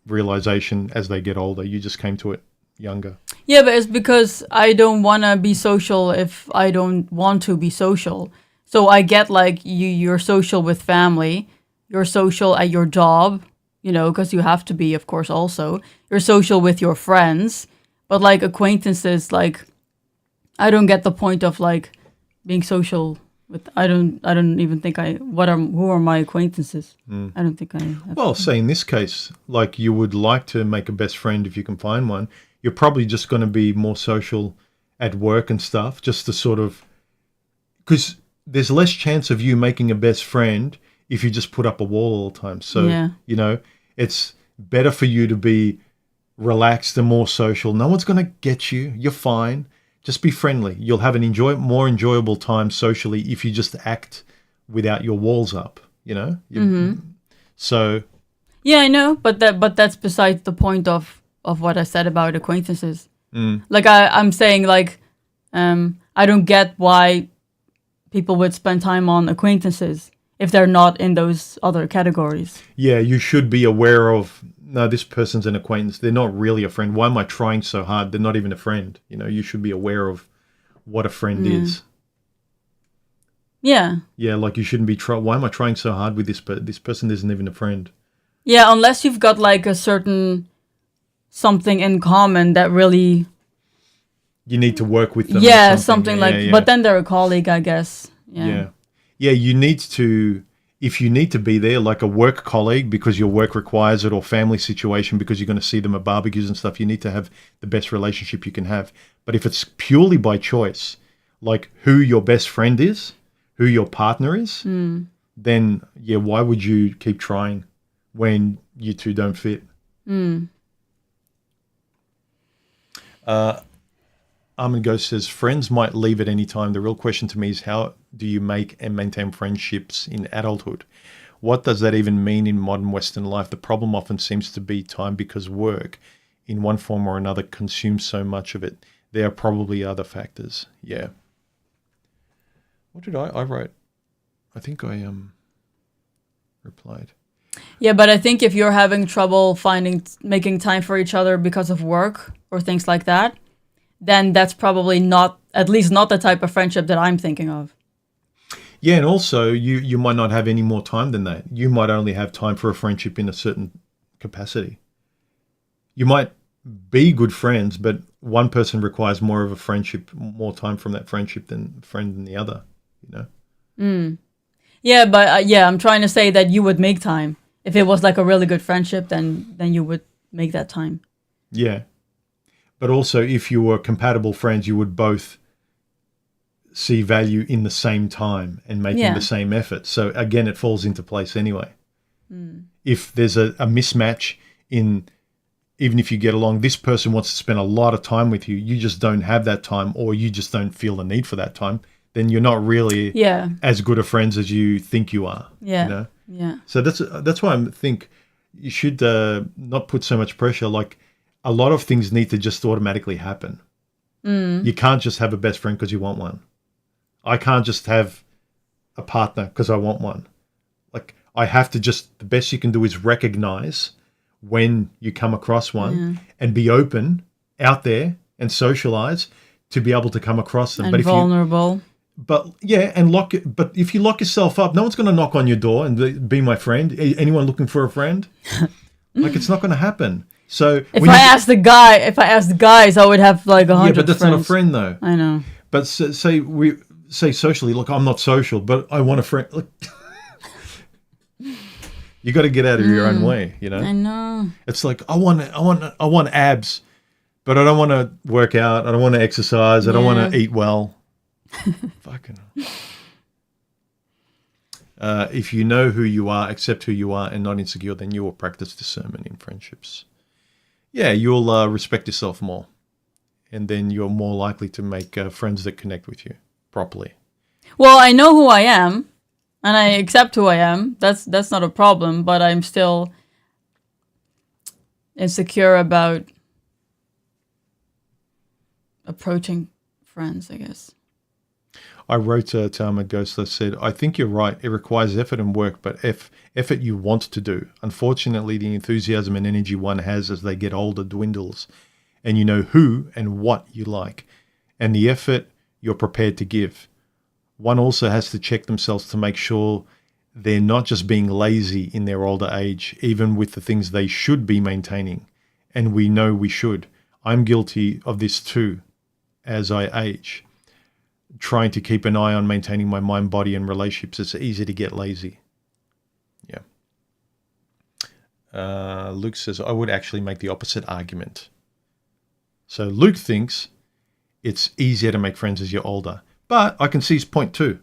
realization as they get older. You just came to it younger. Yeah, but it's because I don't want to be social if I don't want to be social. So I get like you're social with family, you're social at your job, you know, because you have to be, of course, also. You're social with your friends, but like acquaintances, like I don't get the point of like being social with. I don't even think who are my acquaintances? I don't think I have. Well, say in this case, like you would like to make a best friend if you can find one. You're probably just going to be more social at work and stuff, just to sort of, because there's less chance of you making a best friend if you just put up a wall all the time. So, you know, it's better for you to be relaxed and more social. No one's going to get you. You're fine. Just be friendly. You'll have an more enjoyable time socially if you just act without your walls up, you know? So. Yeah, I know, but that's besides the point of what I said about acquaintances. Like I'm saying, like, I don't get why people would spend time on acquaintances if they're not in those other categories. Yeah, you should be aware of, no, this person's an acquaintance. They're not really a friend. Why am I trying so hard? They're not even a friend. You know, you should be aware of what a friend is. Yeah. Yeah, like you shouldn't be why am I trying so hard with this person isn't even a friend. Yeah, unless you've got like a certain something in common that really you need to work with them. Yeah, something like. Yeah. But then they're a colleague, I guess. Yeah. You need to, if you need to be there, like a work colleague because your work requires it, or family situation because you're going to see them at barbecues and stuff. You need to have the best relationship you can have. But if it's purely by choice, like who your best friend is, who your partner is, then why would you keep trying when you two don't fit? Armin Ghost says, friends might leave at any time. The real question to me is, how do you make and maintain friendships in adulthood? What does that even mean in modern Western life? The problem often seems to be time, because work in one form or another consumes so much of it. There are probably other factors. Yeah. What did I wrote? I think I replied. Yeah, but I think if you're having trouble making time for each other because of work, or things like that, then that's probably not, at least not the type of friendship that I'm thinking of. Yeah, and also you might not have any more time than that. You might only have time for a friendship in a certain capacity. You might be good friends, but one person requires more of a friendship, more time from that friendship than friend than the other, you know? Yeah, but yeah, I'm trying to say that you would make time. If it was like a really good friendship, then you would make that time. Yeah. But also, if you were compatible friends, you would both see value in the same time and making the same effort. So again, it falls into place anyway. If there's a mismatch in, even if you get along, this person wants to spend a lot of time with you, you just don't have that time, or you just don't feel the need for that time, then you're not really as good of friends as you think you are. Yeah. You know? Yeah. So that's why I think you should not put so much pressure. Like, a lot of things need to just automatically happen. You can't just have a best friend because you want one. I can't just have a partner because I want one. Like, I have to just, the best you can do is recognize when you come across one and be open out there and socialize to be able to come across them. And but vulnerable. But if you lock yourself up, no one's going to knock on your door and be my friend. Anyone looking for a friend? Like, it's not going to happen. So if I asked the guys, I would have like 100 Yeah, but that's friends. not a friend though. I know. But say socially, look, I'm not social, but I want a friend. Look, you got to get out of your own way, you know. I know. It's like I want abs, but I don't want to work out. I don't want to exercise. I don't want to eat well. Fucking. If you know who you are, accept who you are, and not insecure, then you will practice discernment in friendships. Yeah, you'll respect yourself more, and then you're more likely to make friends that connect with you properly. Well, I know who I am, and I accept who I am. That's not a problem, but I'm still insecure about approaching friends, I guess. I wrote to Ahmed Ghost that said, I think you're right. It requires effort and work, but effort you want to do. Unfortunately, the enthusiasm and energy one has as they get older dwindles, and you know who and what you like, and the effort you're prepared to give. One also has to check themselves to make sure they're not just being lazy in their older age, even with the things they should be maintaining. And we know we should. I'm guilty of this too, as I age. Trying to keep an eye on maintaining my mind, body, and relationships. It's easy to get lazy. Yeah. Luke says, I would actually make the opposite argument. So Luke thinks it's easier to make friends as you're older. But I can see his point too.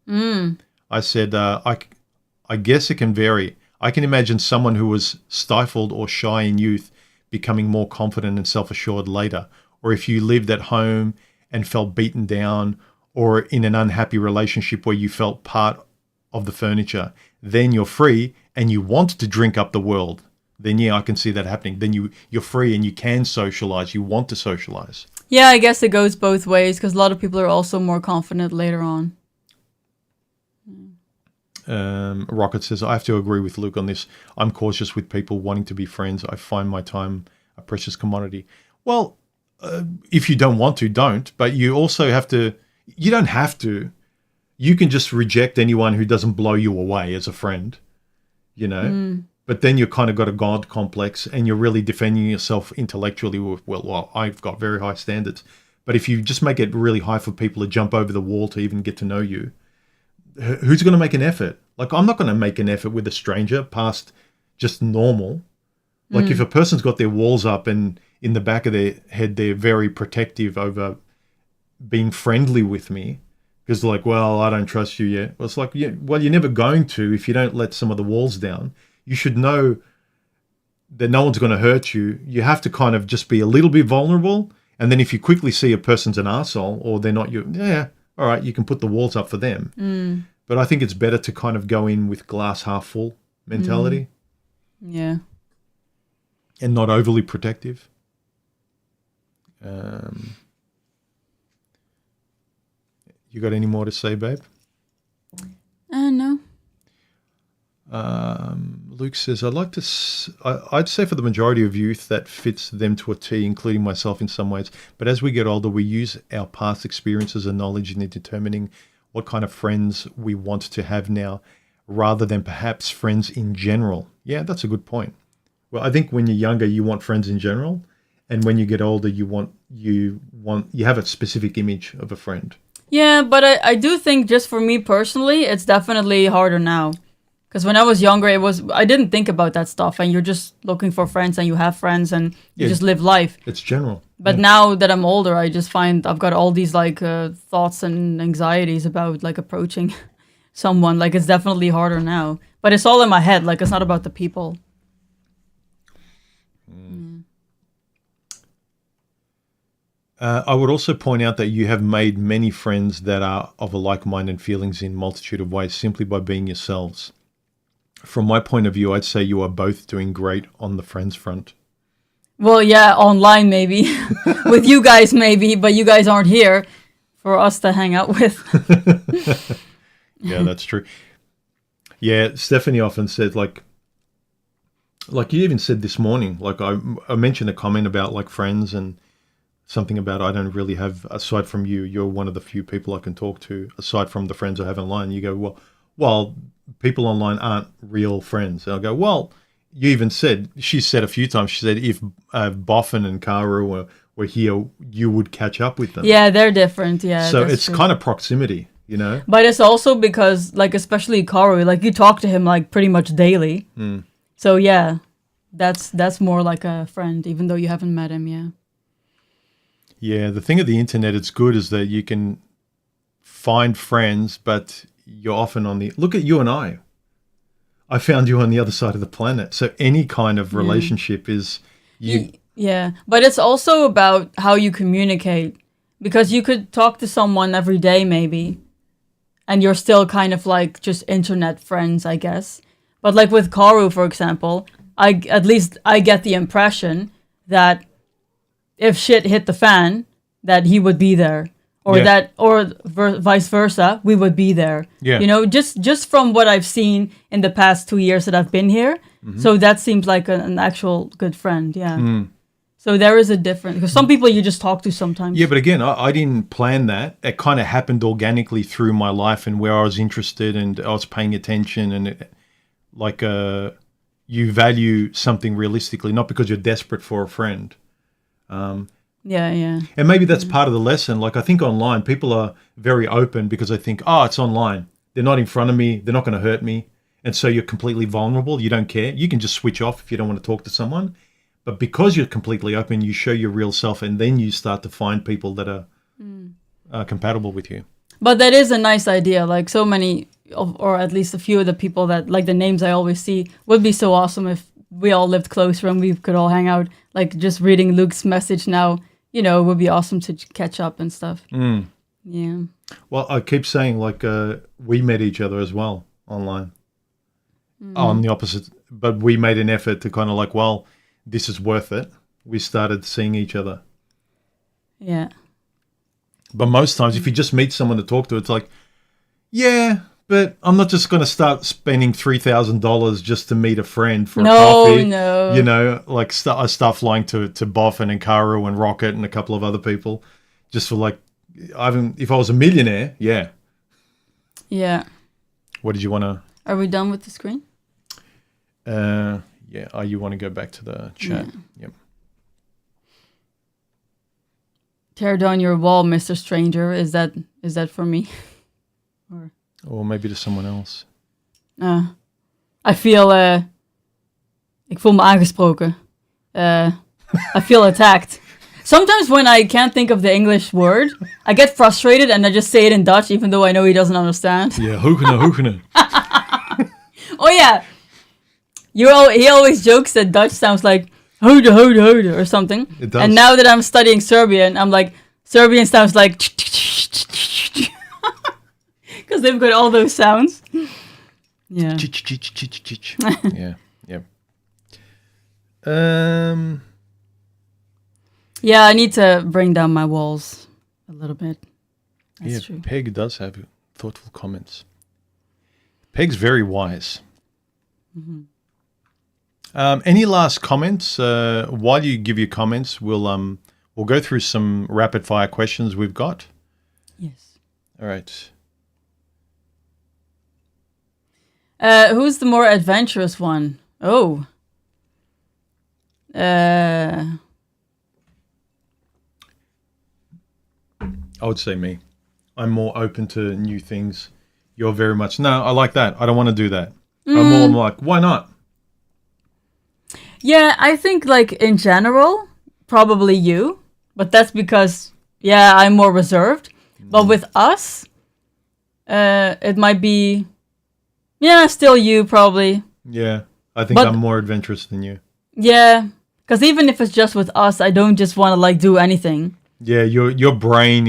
I said, I guess it can vary. I can imagine someone who was stifled or shy in youth becoming more confident and self-assured later. Or if you lived at home and felt beaten down, or in an unhappy relationship where you felt part of the furniture, then you're free and you want to drink up the world. Then yeah, I can see that happening. Then you're free and you can socialize. You want to socialize. Yeah, I guess it goes both ways because a lot of people are also more confident later on. Rocket says, I have to agree with Luke on this. I'm cautious with people wanting to be friends. I find my time a precious commodity. Well, if you don't want to, don't. But you also have to, you don't have to. You can just reject anyone who doesn't blow you away as a friend, you know. But then you've kind of got a God complex and you're really defending yourself intellectually with, well, I've got very high standards. But if you just make it really high for people to jump over the wall to even get to know you, who's going to make an effort? Like, I'm not going to make an effort with a stranger past just normal. Like, if a person's got their walls up and in the back of their head, they're very protective over being friendly with me because like, well, I don't trust you yet. Well, it's like, yeah, well, you're never going to if you don't let some of the walls down. You should know that no one's going to hurt you. You have to kind of just be a little bit vulnerable. And then if you quickly see a person's an arsehole or they're not you, yeah, all right, you can put the walls up for them. But I think it's better to kind of go in with glass half full mentality. Yeah. And not overly protective. You got any more to say, babe? No. Luke says, I'd say for the majority of youth that fits them to a T, including myself in some ways. But as we get older, we use our past experiences and knowledge in determining what kind of friends we want to have now, rather than perhaps friends in general. Yeah, that's a good point. Well, I think when you're younger, you want friends in general. And when you get older, you have a specific image of a friend. Yeah, but I do think just for me personally, it's definitely harder now. Because when I was younger, I didn't think about that stuff, and you're just looking for friends, and you have friends, and you just live life. It's general. But now that I'm older, I just find I've got all these like thoughts and anxieties about like approaching someone. Like it's definitely harder now, but it's all in my head. Like it's not about the people. I would also point out that you have made many friends that are of a like-minded feelings in multitude of ways simply by being yourselves. From my point of view, I'd say you are both doing great on the friends front. Well, yeah, online maybe. With you guys maybe, but you guys aren't here for us to hang out with. Yeah, that's true. Yeah, Stephanie often said, like you even said this morning, like I mentioned a comment about like friends and something about I don't really have, aside from you, you're one of the few people I can talk to, aside from the friends I have online. You go, well, people online aren't real friends. And I'll go, well, you even said, she said a few times, she said if Boffin and Karu were here, you would catch up with them. Yeah, they're different. Yeah. So it's true. Kind of proximity, you know? But it's also because, like, especially Karu, like you talk to him like pretty much daily. Mm. So yeah, that's more like a friend, even though you haven't met him, yeah. Yeah, the thing of the internet, it's good is that you can find friends, but you're often look at you and I. I found you on the other side of the planet. So any kind of relationship is you. Yeah, but it's also about how you communicate, because you could talk to someone every day maybe, and you're still kind of like just internet friends, I guess. But like with Karu, for example, at least I get the impression that if shit hit the fan, that he would be there. Or vice versa, we would be there. Yeah. You know, just from what I've seen in the past 2 years that I've been here. Mm-hmm. So that seems like an actual good friend, yeah. Mm. So there is a difference. Because some people you just talk to sometimes. Yeah, but again, I didn't plan that. It kind of happened organically through my life and where I was interested and I was paying attention. And you value something realistically, not because you're desperate for a friend. Yeah. And maybe that's part of the lesson. Like I think online, people are very open because they think, oh, it's online. They're not in front of me. They're not going to hurt me. And so you're completely vulnerable. You don't care. You can just switch off if you don't want to talk to someone. But because you're completely open, you show your real self and then you start to find people that are compatible with you. But that is a nice idea. Like so many, or at least a few of the people that, like the names I always see, would be so awesome if we all lived closer and we could all hang out. Like just reading Luke's message now, you know, it would be awesome to catch up and stuff. Mm. Yeah. Well, I keep saying like we met each other as well online on the opposite, but we made an effort to kind of like, well, this is worth it. We started seeing each other. Yeah. But most times if you just meet someone to talk to, it's like, yeah, but I'm not just going to start spending $3,000 just to meet a friend for a coffee. No. You know, like I start flying to Boffin and Karu and Rocket and a couple of other people just for like, if I was a millionaire, yeah. Yeah. What did you want to? Are we done with the screen? Yeah. Oh, you want to go back to the chat? Yeah. Yep. Tear down your wall, Mr. Stranger. Is that for me? Or maybe to someone else. I feel... ik voel me aangesproken. I feel attacked. Sometimes when I can't think of the English word, I get frustrated and I just say it in Dutch, even though I know he doesn't understand. Yeah, hoogene. Oh yeah. He always jokes that Dutch sounds like hode or something. It does. And now that I'm studying Serbian, I'm like, Serbian sounds like... Because they've got all those sounds. Yeah. Yeah. Yeah, I need to bring down my walls a little bit. That's true. Peg does have thoughtful comments. Peg's very wise. Mm-hmm. Any last comments? While you give your comments, we'll go through some rapid fire questions we've got. Yes. All right. Who's the more adventurous one? Oh. I would say me. I'm more open to new things. You're very much, no, I like that. I don't want to do that. I'm more like, why not? Yeah, I think like in general, probably you. But that's because, yeah, I'm more reserved. But with us, it might be, yeah, still you probably. Yeah, I think I'm more adventurous than you. Yeah, because even if it's just with us, I don't just want to like do anything. Yeah, your brain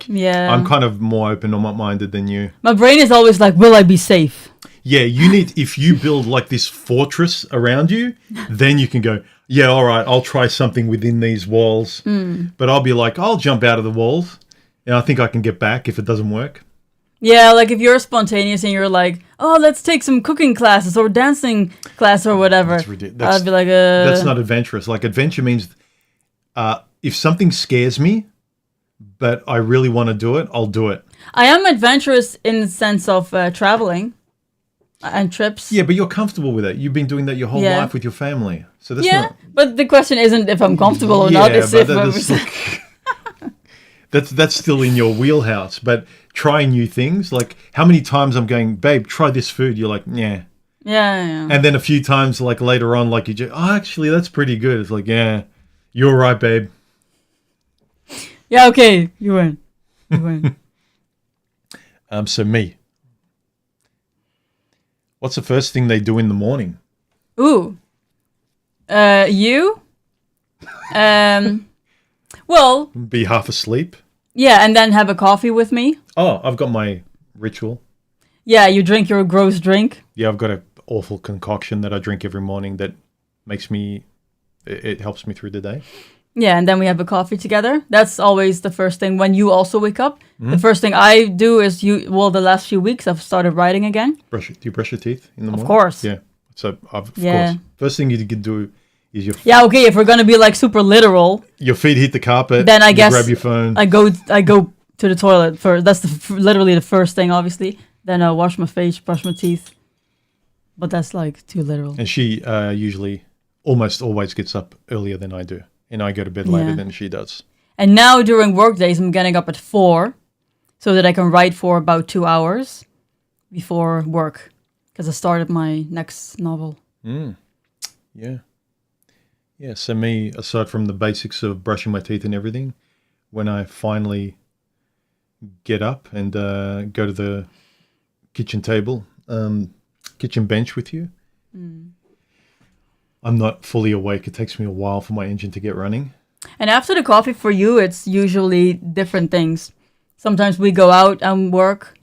Yeah. I'm kind of more open-minded than you. My brain is always like, will I be safe? Yeah, if you build like this fortress around you, then you can go, yeah, all right, I'll try something within these walls. But I'll be like, I'll jump out of the walls and I think I can get back if it doesn't work. Yeah, like if you're spontaneous and you're like, oh, let's take some cooking classes or dancing class or whatever. That's ridiculous. I'd be like, That's not adventurous. Like adventure means if something scares me, but I really want to do it, I'll do it. I am adventurous in the sense of traveling and trips. Yeah, but you're comfortable with it. You've been doing that your whole life with your family. So that's not... but the question isn't if I'm comfortable or not. It's if that's still in your wheelhouse. But trying new things, like how many times I'm going, babe, try this food. You're like, yeah. Yeah. And then a few times, like later on, like you just, oh, actually, that's pretty good. It's like, yeah, you're right, babe. Yeah, okay, you win. You win. So me. What's the first thing they do in the morning? Ooh. You? Well... Be half asleep? Yeah, and then have a coffee with me. Oh, I've got my ritual. Yeah, you drink your gross drink. Yeah, I've got an awful concoction that I drink every morning that makes me... It helps me through the day. Yeah, and then we have a coffee together. That's always the first thing when you also wake up. Mm-hmm. The first thing I do is the last few weeks I've started writing again. Do you brush your teeth in the morning? Of course. Yeah. So, of course. First thing you can do is Yeah, okay, if we're going to be like super literal. Your feet hit the carpet. Then I guess grab your phone. I go to the toilet first. That's literally the first thing, obviously. Then I wash my face, brush my teeth. But that's like too literal. And she usually almost always gets up earlier than I do. And I go to bed later than she does. And now during work days, I'm getting up at 4 so that I can write for about 2 hours before work. Because I started my next novel. Yeah. Yeah, so me, aside from the basics of brushing my teeth and everything, when I finally get up and go to the kitchen table, kitchen bench with you, I'm not fully awake. It takes me a while for my engine to get running. And after the coffee for you, it's usually different things. Sometimes we go out and work.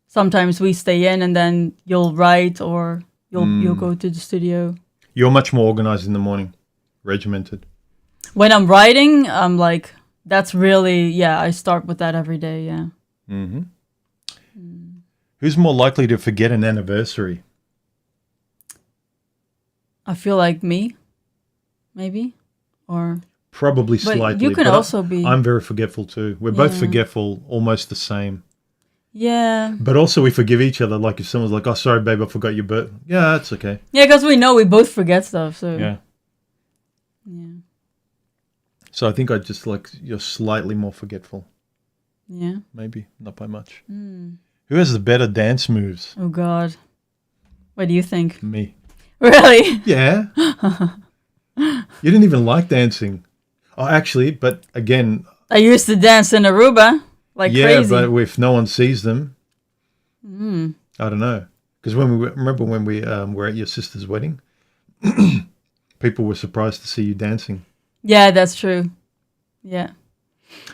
Sometimes we stay in and then you'll write or you'll go to the studio. You're much more organized in the morning, regimented. When I'm writing, I'm like, that's really, I start with that every day, yeah. Mm-hmm. Who's more likely to forget an anniversary? I feel like me, maybe, or... Probably slightly. You can also be... I'm very forgetful too. We're both forgetful, almost the same. Yeah. But also we forgive each other. Like if someone's like, oh, sorry, babe, I forgot your birthday. Yeah, that's okay. Yeah, because we know we both forget stuff, so... Yeah. So I think you're slightly more forgetful. Yeah. Maybe, not by much. Who has the better dance moves? Oh, God. What do you think? Me. Really? Yeah. You didn't even like dancing. Oh, actually, but again... I used to dance in Aruba, crazy. Yeah, but if no one sees them, I don't know. Because remember when we were at your sister's wedding, people were surprised to see you dancing. Yeah, that's true. Yeah.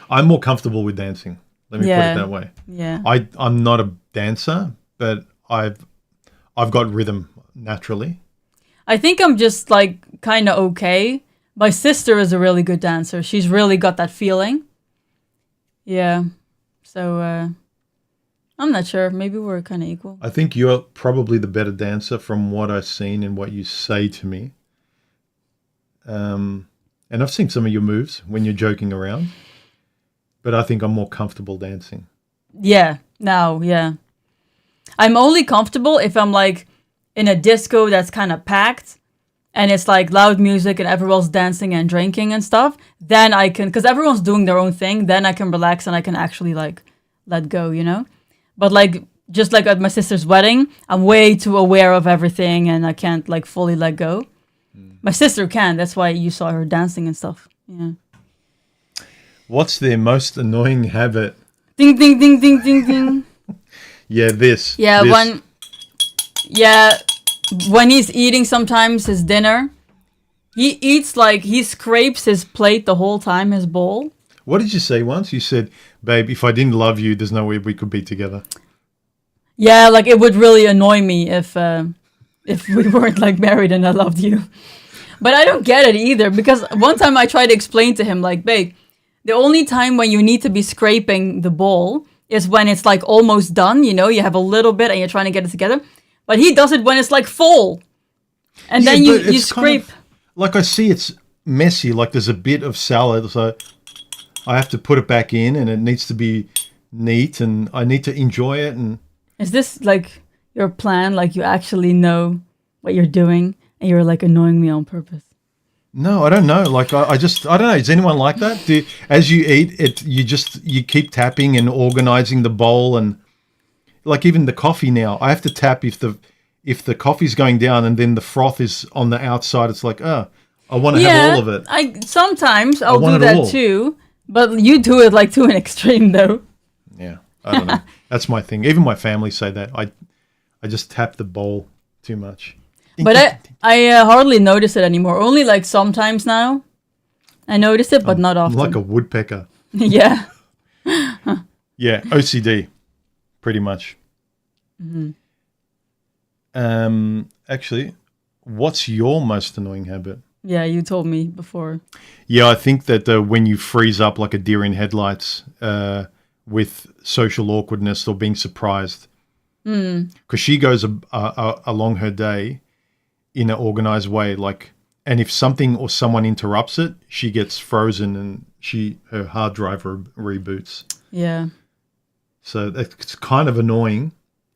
I'm more comfortable with dancing. Let me put it that way. Yeah. I'm not a dancer, but I've got rhythm naturally. I think I'm just kind of okay. My sister is a really good dancer. She's really got that feeling. Yeah. So I'm not sure. Maybe we're kind of equal. I think you're probably the better dancer from what I've seen and what you say to me. And I've seen some of your moves when you're joking around, but I think I'm more comfortable dancing. Yeah, now, yeah. I'm only comfortable if I'm like in a disco that's kind of packed and it's like loud music and everyone's dancing and drinking and stuff. Then I can, because everyone's doing their own thing, then I can relax and I can actually like let go, you know? But like, just like at my sister's wedding, I'm way too aware of everything and I can't like fully let go. My sister can, that's why you saw her dancing and stuff. Yeah. What's their most annoying habit? Ding, ding, ding, ding, ding, ding. Yeah, this. Yeah, this. when he's eating sometimes his dinner, he eats like he scrapes his plate the whole time, his bowl. What did you say once? You said, babe, if I didn't love you, there's no way we could be together. Yeah, like it would really annoy me if we weren't like married and I loved you. But I don't get it either, because one time I tried to explain to him, like, babe, the only time when you need to be scraping the bowl is when it's like almost done, you know, you have a little bit and you're trying to get it together. But he does it when it's like full. And Yeah, then you but it's kind scrape. of, like I see it's messy, like there's a bit of salad, so I have to put it back in and it needs to be neat and I need to enjoy it. And Is this like your plan? Like you actually know what you're doing and you're like annoying me on purpose? no, I don't know. Like I don't know. Is anyone like that? As you eat it, you keep tapping and organizing the bowl, and like even the coffee now, I have to tap if the coffee's going down and then the froth is on the outside. It's like, I want to have all of it. Sometimes I'll want do it that all. too, but you do it like to an extreme though. Yeah, I don't know. That's my thing. Even my family say that. I just tap the bowl too much. But I hardly notice it anymore. Only like sometimes now. I notice it, but not I'm often. like a woodpecker. Yeah. Yeah, OCD, pretty much. Actually, what's your most annoying habit? Yeah, you told me before. Yeah, I think that when you freeze up like a deer in headlights with social awkwardness or being surprised. Because she goes along her day in an organized way, like, and if something or someone interrupts it, she gets frozen and her hard drive reboots. Yeah. So it's kind of annoying.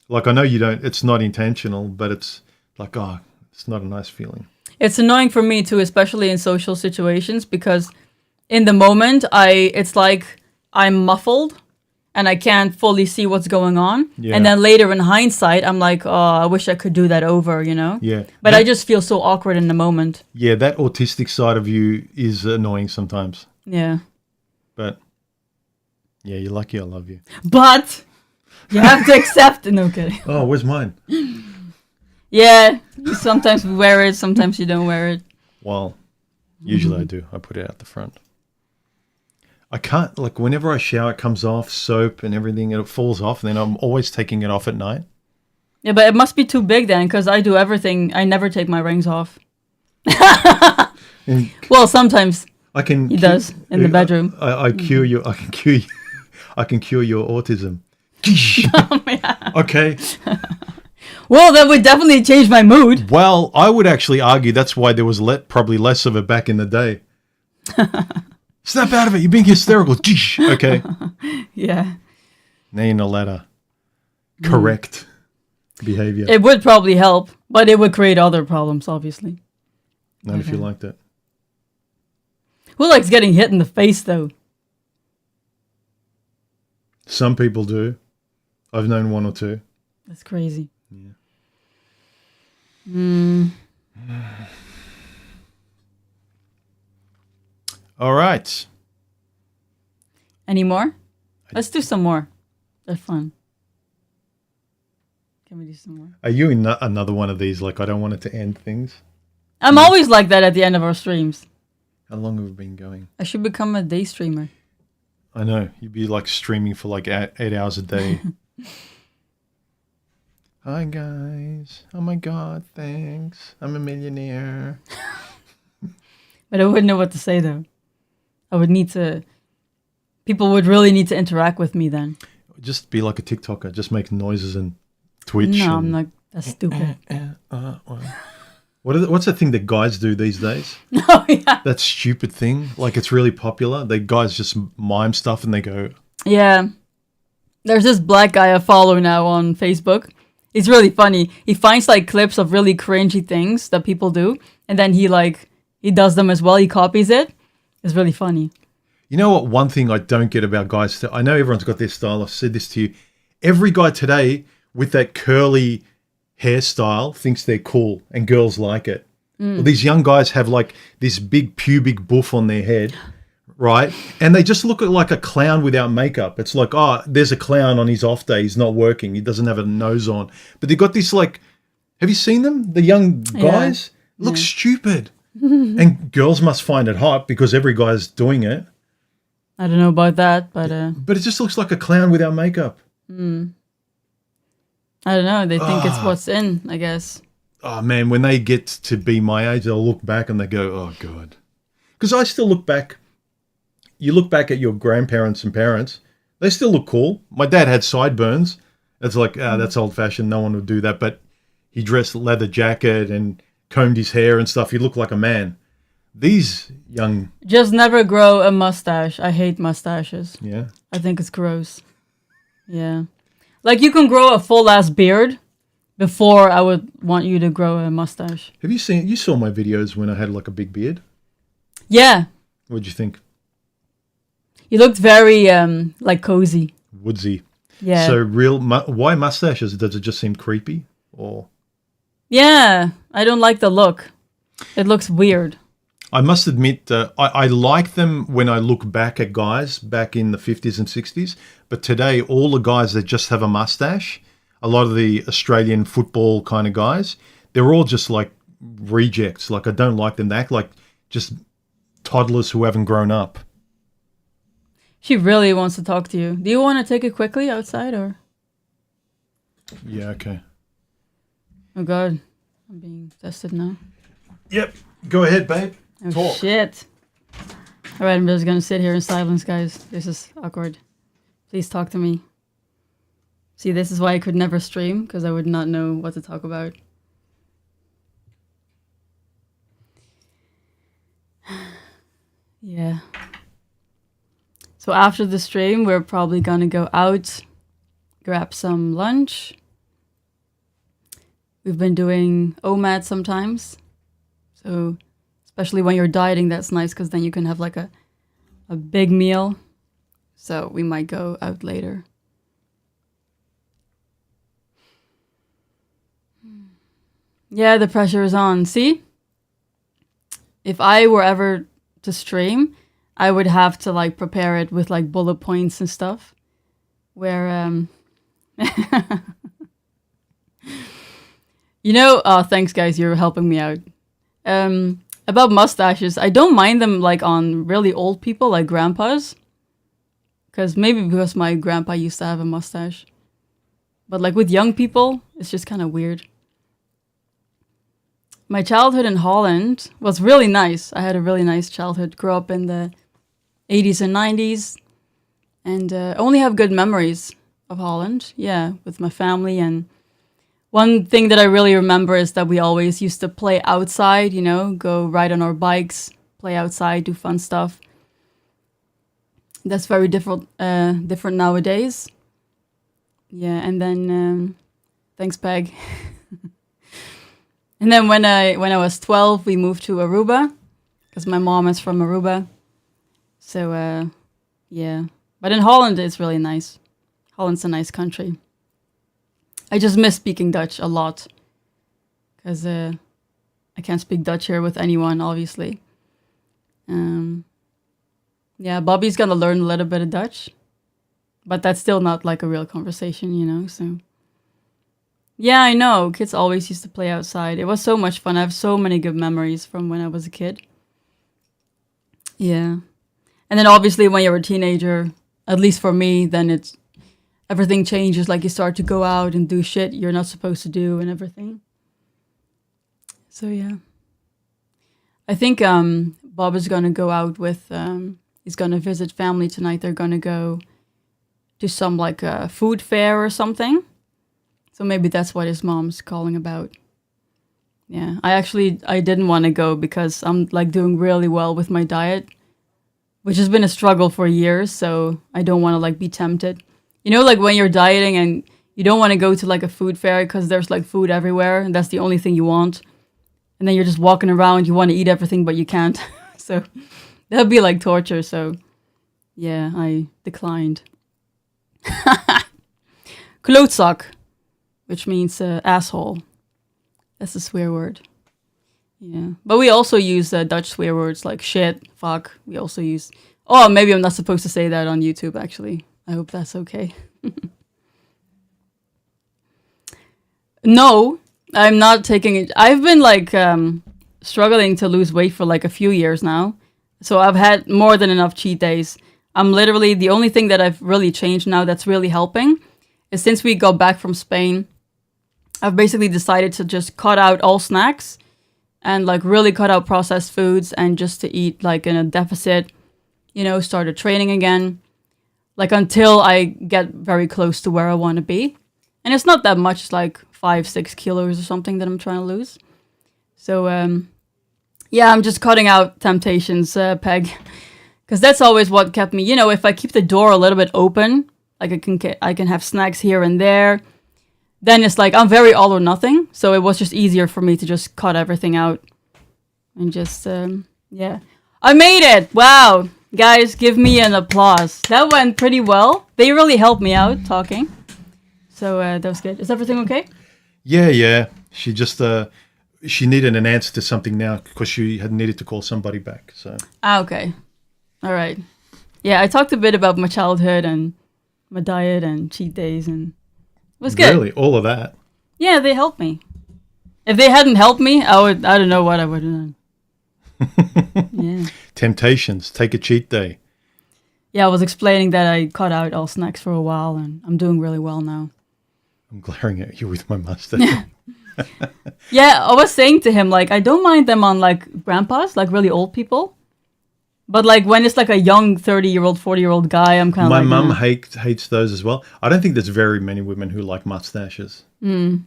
Like, I know it's not intentional, but it's like, it's not a nice feeling. It's annoying for me too, especially in social situations, because in the moment it's like I'm muffled and I can't fully see what's going on. Yeah. And then later in hindsight, I'm like, I wish I could do that over, you know? Yeah. But I just feel so awkward in the moment. Yeah, that autistic side of you is annoying sometimes. Yeah. But, yeah, you're lucky I love you. But you have to accept it. No kidding. Oh, where's mine? Yeah. Sometimes we wear it, sometimes you don't wear it. Well, usually I do. I put it out the front. I can't, like, whenever I shower, it comes off, soap and everything, and it falls off, and then I'm always taking it off at night. Yeah, but it must be too big then, because I do everything. I never take my rings off. And Well, sometimes I can. he does in the bedroom. I cure you. I can cure you. I can cure your autism. Okay. Well, that would definitely change my mood. Well, I would actually argue that's why there was probably less of it back in the day. Snap out of it. You're being hysterical. Okay. Yeah. Now you're not allowed to correct behavior. It would probably help, but it would create other problems, obviously. Not if you like that. Who likes getting hit in the face, though? Some people do. I've known one or two. That's crazy. Yeah. All right. Any more? Let's do some more. They're fun. Can we do some more? Are you in another one of these? Like, I don't want it to end things. I'm always like that at the end of our streams. How long have we been going? I should become a day streamer. I know. You'd be like streaming for like 8 hours a day. Hi, guys. Oh, my God. Thanks. I'm a millionaire. But I wouldn't know what to say, though. I would need to... People would really need to interact with me then. Just be like a TikToker. Just make noises and Twitch. No, I'm not. That's stupid. What's the thing that guys do these days? Oh yeah. That stupid thing. Like it's really popular. The guys just mime stuff and they go, Yeah. There's this black guy I follow now on Facebook. He's really funny. He finds like clips of really cringy things that people do, and then he does them as well. He copies it. It's really funny. you know what? One thing I don't get about guys, I know everyone's got their style. I've said this to you. Every guy today with that curly hairstyle thinks they're cool and girls like it. Well, these young guys have like this big pubic buff on their head, right? And they just look like a clown without makeup. It's like, oh, there's a clown on his off day. He's not working. He doesn't have a nose on. But they've got this like, have you seen them? The young guys look stupid. And girls must find it hot because every guy's doing it. I don't know about that, but But it just looks like a clown without makeup. I don't know. They think it's what's in, I guess. Oh man, when they get to be my age, they'll look back and they go, oh God. Because I still look back. You look back at your grandparents and parents, they still look cool. My dad had sideburns. It's like, that's old fashioned. No one would do that. But he dressed leather jacket and combed his hair and stuff. He looked like a man. These young... Just never grow a mustache. I hate mustaches. Yeah. I think it's gross. Yeah. Like you can grow a full ass beard before I would want you to grow a mustache. Have you seen... You saw my videos when I had like a big beard. Yeah. What'd you think? You looked very like cozy. Woodsy. Yeah. So why mustaches? Does it just seem creepy? Or... Yeah. I don't like the look. It looks weird. I must admit, I like them when I look back at guys back in the 50s and 60s. But today, all the guys that just have a mustache, a lot of the Australian football kind of guys, they're all just like rejects. Like, I don't like them. They act like just toddlers who haven't grown up. She really wants to talk to you. Do you want to take it quickly outside or? Yeah, okay. Oh, God. I'm being tested now. Yep. Go ahead, babe. Oh, Talk. shit. All right, I'm just going to sit here in silence, guys. This is awkward. Please talk to me. See, this is why I could never stream, because I would not know what to talk about. Yeah. So after the stream, we're probably going to go out, grab some lunch. We've been doing OMAD sometimes. So... especially when you're dieting, that's nice because then you can have like a big meal. So we might go out later. Yeah, the pressure is on. See? If I were ever to stream, I would have to like prepare it with like bullet points and stuff. Where, you know, thanks guys, you're helping me out. About mustaches, I don't mind them like on really old people, like grandpas. Because my grandpa used to have a mustache. But like with young people, it's just kind of weird. My childhood in Holland was really nice. I had a really nice childhood. Grew up in the 80s and 90s. And only have good memories of Holland. Yeah, with my family. And one thing that I really remember is that we always used to play outside, you know, go ride on our bikes, play outside, do fun stuff. That's very different nowadays. Yeah, and then thanks, Peg. And then when I was 12, we moved to Aruba because my mom is from Aruba. So yeah, but in Holland it's really nice. Holland's a nice country. I just miss speaking Dutch a lot because I can't speak Dutch here with anyone, obviously. Yeah, Bobby's gonna learn a little bit of Dutch, but that's still not like a real conversation, you know, so. Yeah, I know. Kids always used to play outside. It was so much fun. I have so many good memories from when I was a kid. Yeah. And then obviously when you're a teenager, at least for me, then everything changes. Like you start to go out and do shit you're not supposed to do and everything. So yeah. I think Bob is going to go out with, he's going to visit family tonight. They're going to go to some like food fair or something. So maybe that's what his mom's calling about. Yeah, I didn't want to go because I'm like doing really well with my diet, which has been a struggle for years. So I don't want to like be tempted. You know, like when you're dieting and you don't want to go to like a food fair because there's like food everywhere and that's the only thing you want. And then you're just walking around, you want to eat everything, but you can't. So that'd be like torture. So yeah, I declined. Klootsak, which means asshole. That's a swear word. Yeah. But we also use Dutch swear words like shit, fuck. We also use... Oh, maybe I'm not supposed to say that on YouTube, actually. I hope that's okay. No, I'm not taking it. I've been like struggling to lose weight for like a few years now. So I've had more than enough cheat days. I'm literally... The only thing that I've really changed now that's really helping is since we got back from Spain, I've basically decided to just cut out all snacks and like really cut out processed foods and just to eat like in a deficit, you know, started training again, like until I get very close to where I want to be. And it's not that much, it's like 5-6 kilos or something that I'm trying to lose. So, yeah, I'm just cutting out temptations, Peg, because that's always what kept me, you know, if I keep the door a little bit open, like I can have snacks here and there. Then it's like I'm very all or nothing. So it was just easier for me to just cut everything out. And just, yeah. I made it! Wow! Guys, give me an applause. That went pretty well. They really helped me out talking. So that was good. Is everything okay? Yeah. She just, she needed an answer to something now because she had needed to call somebody back. So. Okay. All right. Yeah, I talked a bit about my childhood and my diet and cheat days and... It was good. Really? All of that? Yeah, they helped me. If they hadn't helped me, I don't know what I would have done. Yeah. Temptations. Take a cheat day. Yeah, I was explaining that I cut out all snacks for a while and I'm doing really well now. I'm glaring at you with my mustache. Yeah, I was saying to him, like, I don't mind them on, like, grandpas, like, really old people. But, like, when it's, like, a young 30-year-old, 40-year-old guy, I'm kind of like... My mum hates those as well. I don't think there's very many women who like mustaches. No.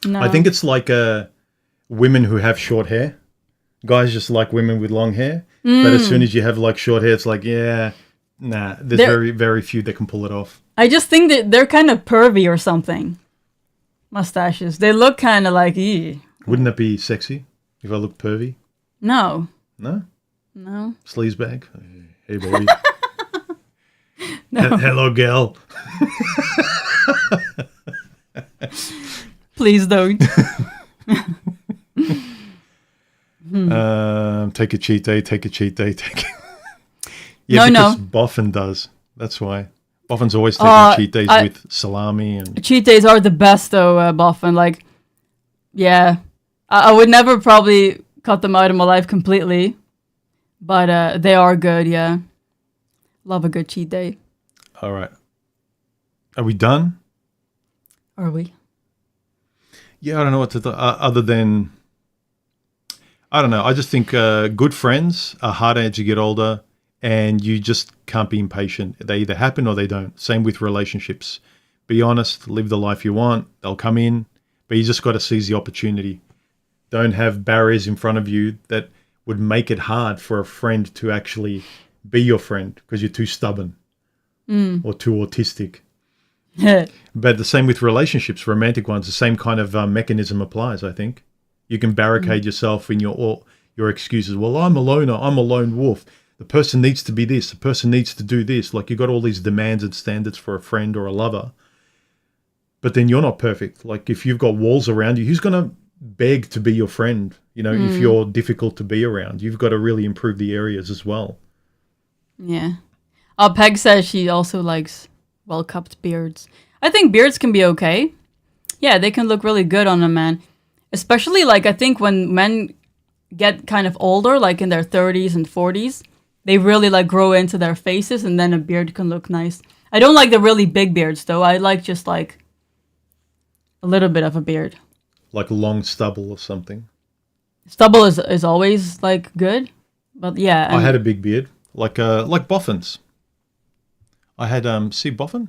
I think it's like women who have short hair. Guys just like women with long hair. But as soon as you have, like, short hair, it's like, yeah, nah. There's very, very few that can pull it off. I just think that they're kind of pervy or something. Mustaches. They look kind of like, ew. Wouldn't that be sexy if I look pervy? No. No? No. Sleaze bag. Hey, boy. No. Hello, girl. Please don't. Take a cheat day. Yeah, no. Boffin does. That's why. Boffin's always taking cheat days with salami and... Cheat days are the best, though, Boffin. Like, yeah. I would never probably cut them out of my life completely. But they are good, yeah. Love a good cheat day. All right. Are we done? Are we? Yeah, I don't know what to do. Other than... I don't know. I just think good friends are harder as you get older. And you just can't be impatient. They either happen or they don't. Same with relationships. Be honest. Live the life you want. They'll come in. But you just got to seize the opportunity. Don't have barriers in front of you that would make it hard for a friend to actually be your friend because you're too stubborn or too autistic. But the same with relationships, romantic ones. The same kind of mechanism applies, I think. You can barricade yourself in your excuses. Well, I'm a loner. I'm a lone wolf. The person needs to be this. The person needs to do this. Like, you got all these demands and standards for a friend or a lover. But then you're not perfect. Like, if you've got walls around you, who's going to beg to be your friend? You know, if you're difficult to be around, you've got to really improve the areas as well. Yeah. Peg says she also likes well-kept beards. I think beards can be okay. Yeah, they can look really good on a man. Especially, like, I think when men get kind of older, like in their 30s and 40s, they really, like, grow into their faces, and then a beard can look nice. I don't like the really big beards, though. I like just, like, a little bit of a beard. Like long stubble or something. Stubble is always, like, good. But, yeah. I had a big beard. Like Boffin's. I had, see Boffin?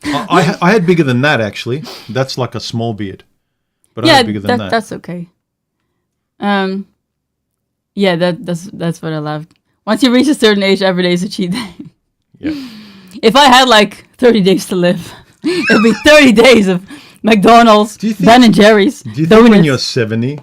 I had bigger than that, actually. That's like a small beard. But I Yeah, had bigger than that. that's okay. Yeah, that's what I loved. Once you reach a certain age, every day is a cheat day. Yeah. If I had like 30 days to live, it'd be 30 days of McDonald's, Ben and Jerry's, Do you think donuts. when you're 70,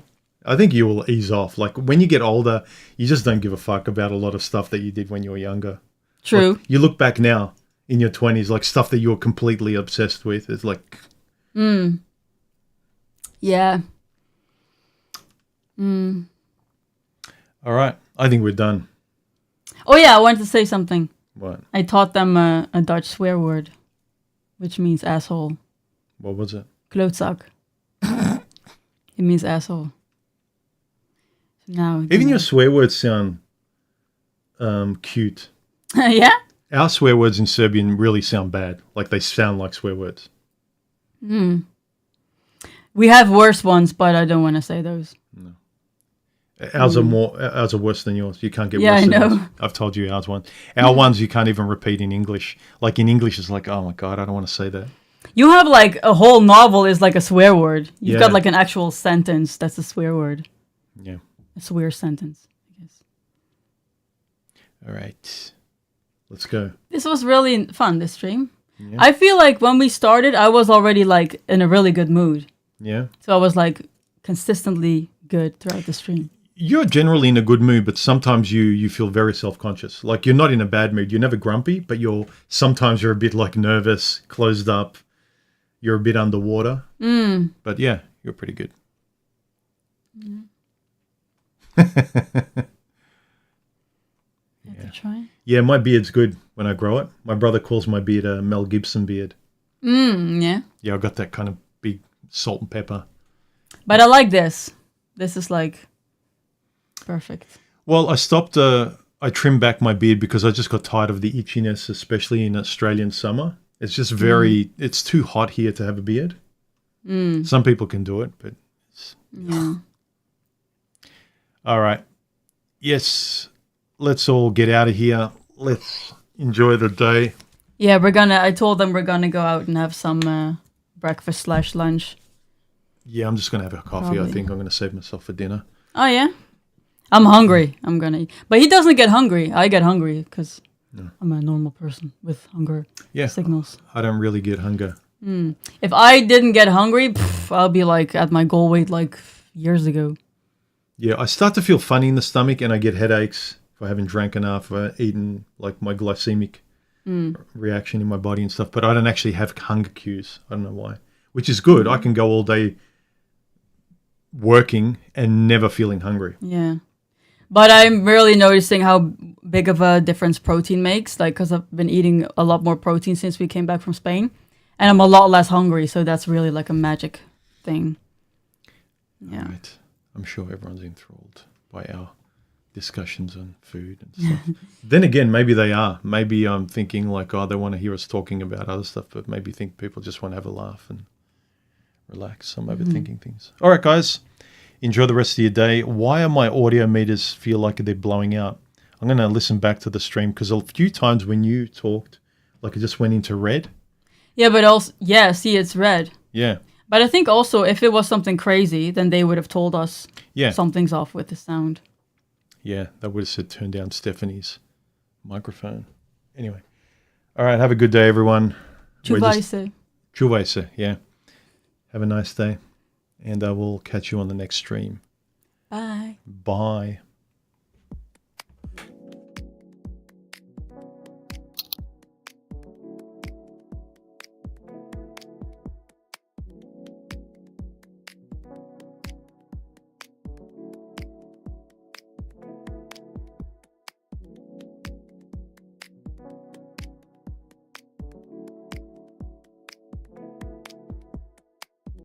I think you will ease off. Like when you get older, you just don't give a fuck about a lot of stuff that you did when you were younger. True. Like, you look back now in your 20s, like stuff that you were completely obsessed with. It's like, Yeah. all right, I think we're done. Oh yeah, I wanted to say something. What? I taught them a Dutch swear word, which means asshole. What was it? Klootzak. It means asshole. So now Even your swear words sound cute. yeah? Our swear words in Serbian really sound bad. Like they sound like swear words. We have worse ones, but I don't want to say those. Ours are worse than yours. You can't get Yeah, worse I than know. ours. I've told you ours once. Our ones you can't even repeat in English. Like in English, it's like, oh my God, I don't want to say that. You have like a whole novel is like a swear word. You've got Yeah. like an actual sentence that's a swear word. Yeah. A swear sentence, I guess. All right. Let's go. This was really fun, this stream. Yeah. I feel like when we started, I was already like in a really good mood. Yeah. So I was like consistently good throughout the stream. You're generally in a good mood, but sometimes you feel very self-conscious. Like you're not in a bad mood. You're never grumpy, but sometimes you're a bit like nervous, closed up. You're a bit underwater. But yeah, you're pretty good. Have to try. Yeah, my beard's good when I grow it. My brother calls my beard a Mel Gibson beard. Yeah. Yeah, I've got that kind of big salt and pepper. But I like this. This is like perfect. Well, I trimmed back my beard because I just got tired of the itchiness, especially in Australian summer. It's just it's too hot here to have a beard. Some people can do it, but Yeah. all right. Yes, let's all get out of here. Let's enjoy the day. Yeah, I told them we're gonna go out and have some breakfast/lunch. Yeah, I'm just going to have a coffee. I Probably. think I'm going to save myself for dinner. Oh yeah? I'm hungry. I'm gonna eat. But he doesn't get hungry. I get hungry because I'm a normal person with hunger Yeah, signals. I don't really get hunger. If I didn't get hungry, I'll be like at my goal weight like years ago. Yeah, I start to feel funny in the stomach and I get headaches if I haven't drank enough or eaten, like my glycemic reaction in my body and stuff. But I don't actually have hunger cues. I don't know why, which is good. I can go all day working and never feeling hungry. Yeah. But I'm really noticing how big of a difference protein makes, like, because I've been eating a lot more protein since we came back from Spain, and I'm a lot less hungry, so that's really like a magic thing. Yeah. Right. I'm sure everyone's enthralled by our discussions on food and stuff. Then again, maybe they are. Maybe I'm thinking like, oh, they want to hear us talking about other stuff, but maybe think people just want to have a laugh and relax. I'm overthinking things. All right, guys. Enjoy the rest of your day. Why are my audio meters feel like they're blowing out? I'm going to listen back to the stream because a few times when you talked, like it just went into red. Yeah, but also, yeah, see, it's red. Yeah. But I think also if it was something crazy, then they would have told us Yeah. something's off with the sound. Yeah, that would have said turn down Stephanie's microphone. Anyway. All right, have a good day, everyone. Čuvajte. Čuvajte, yeah. Have a nice day. And I will catch you on the next stream. Bye. Bye.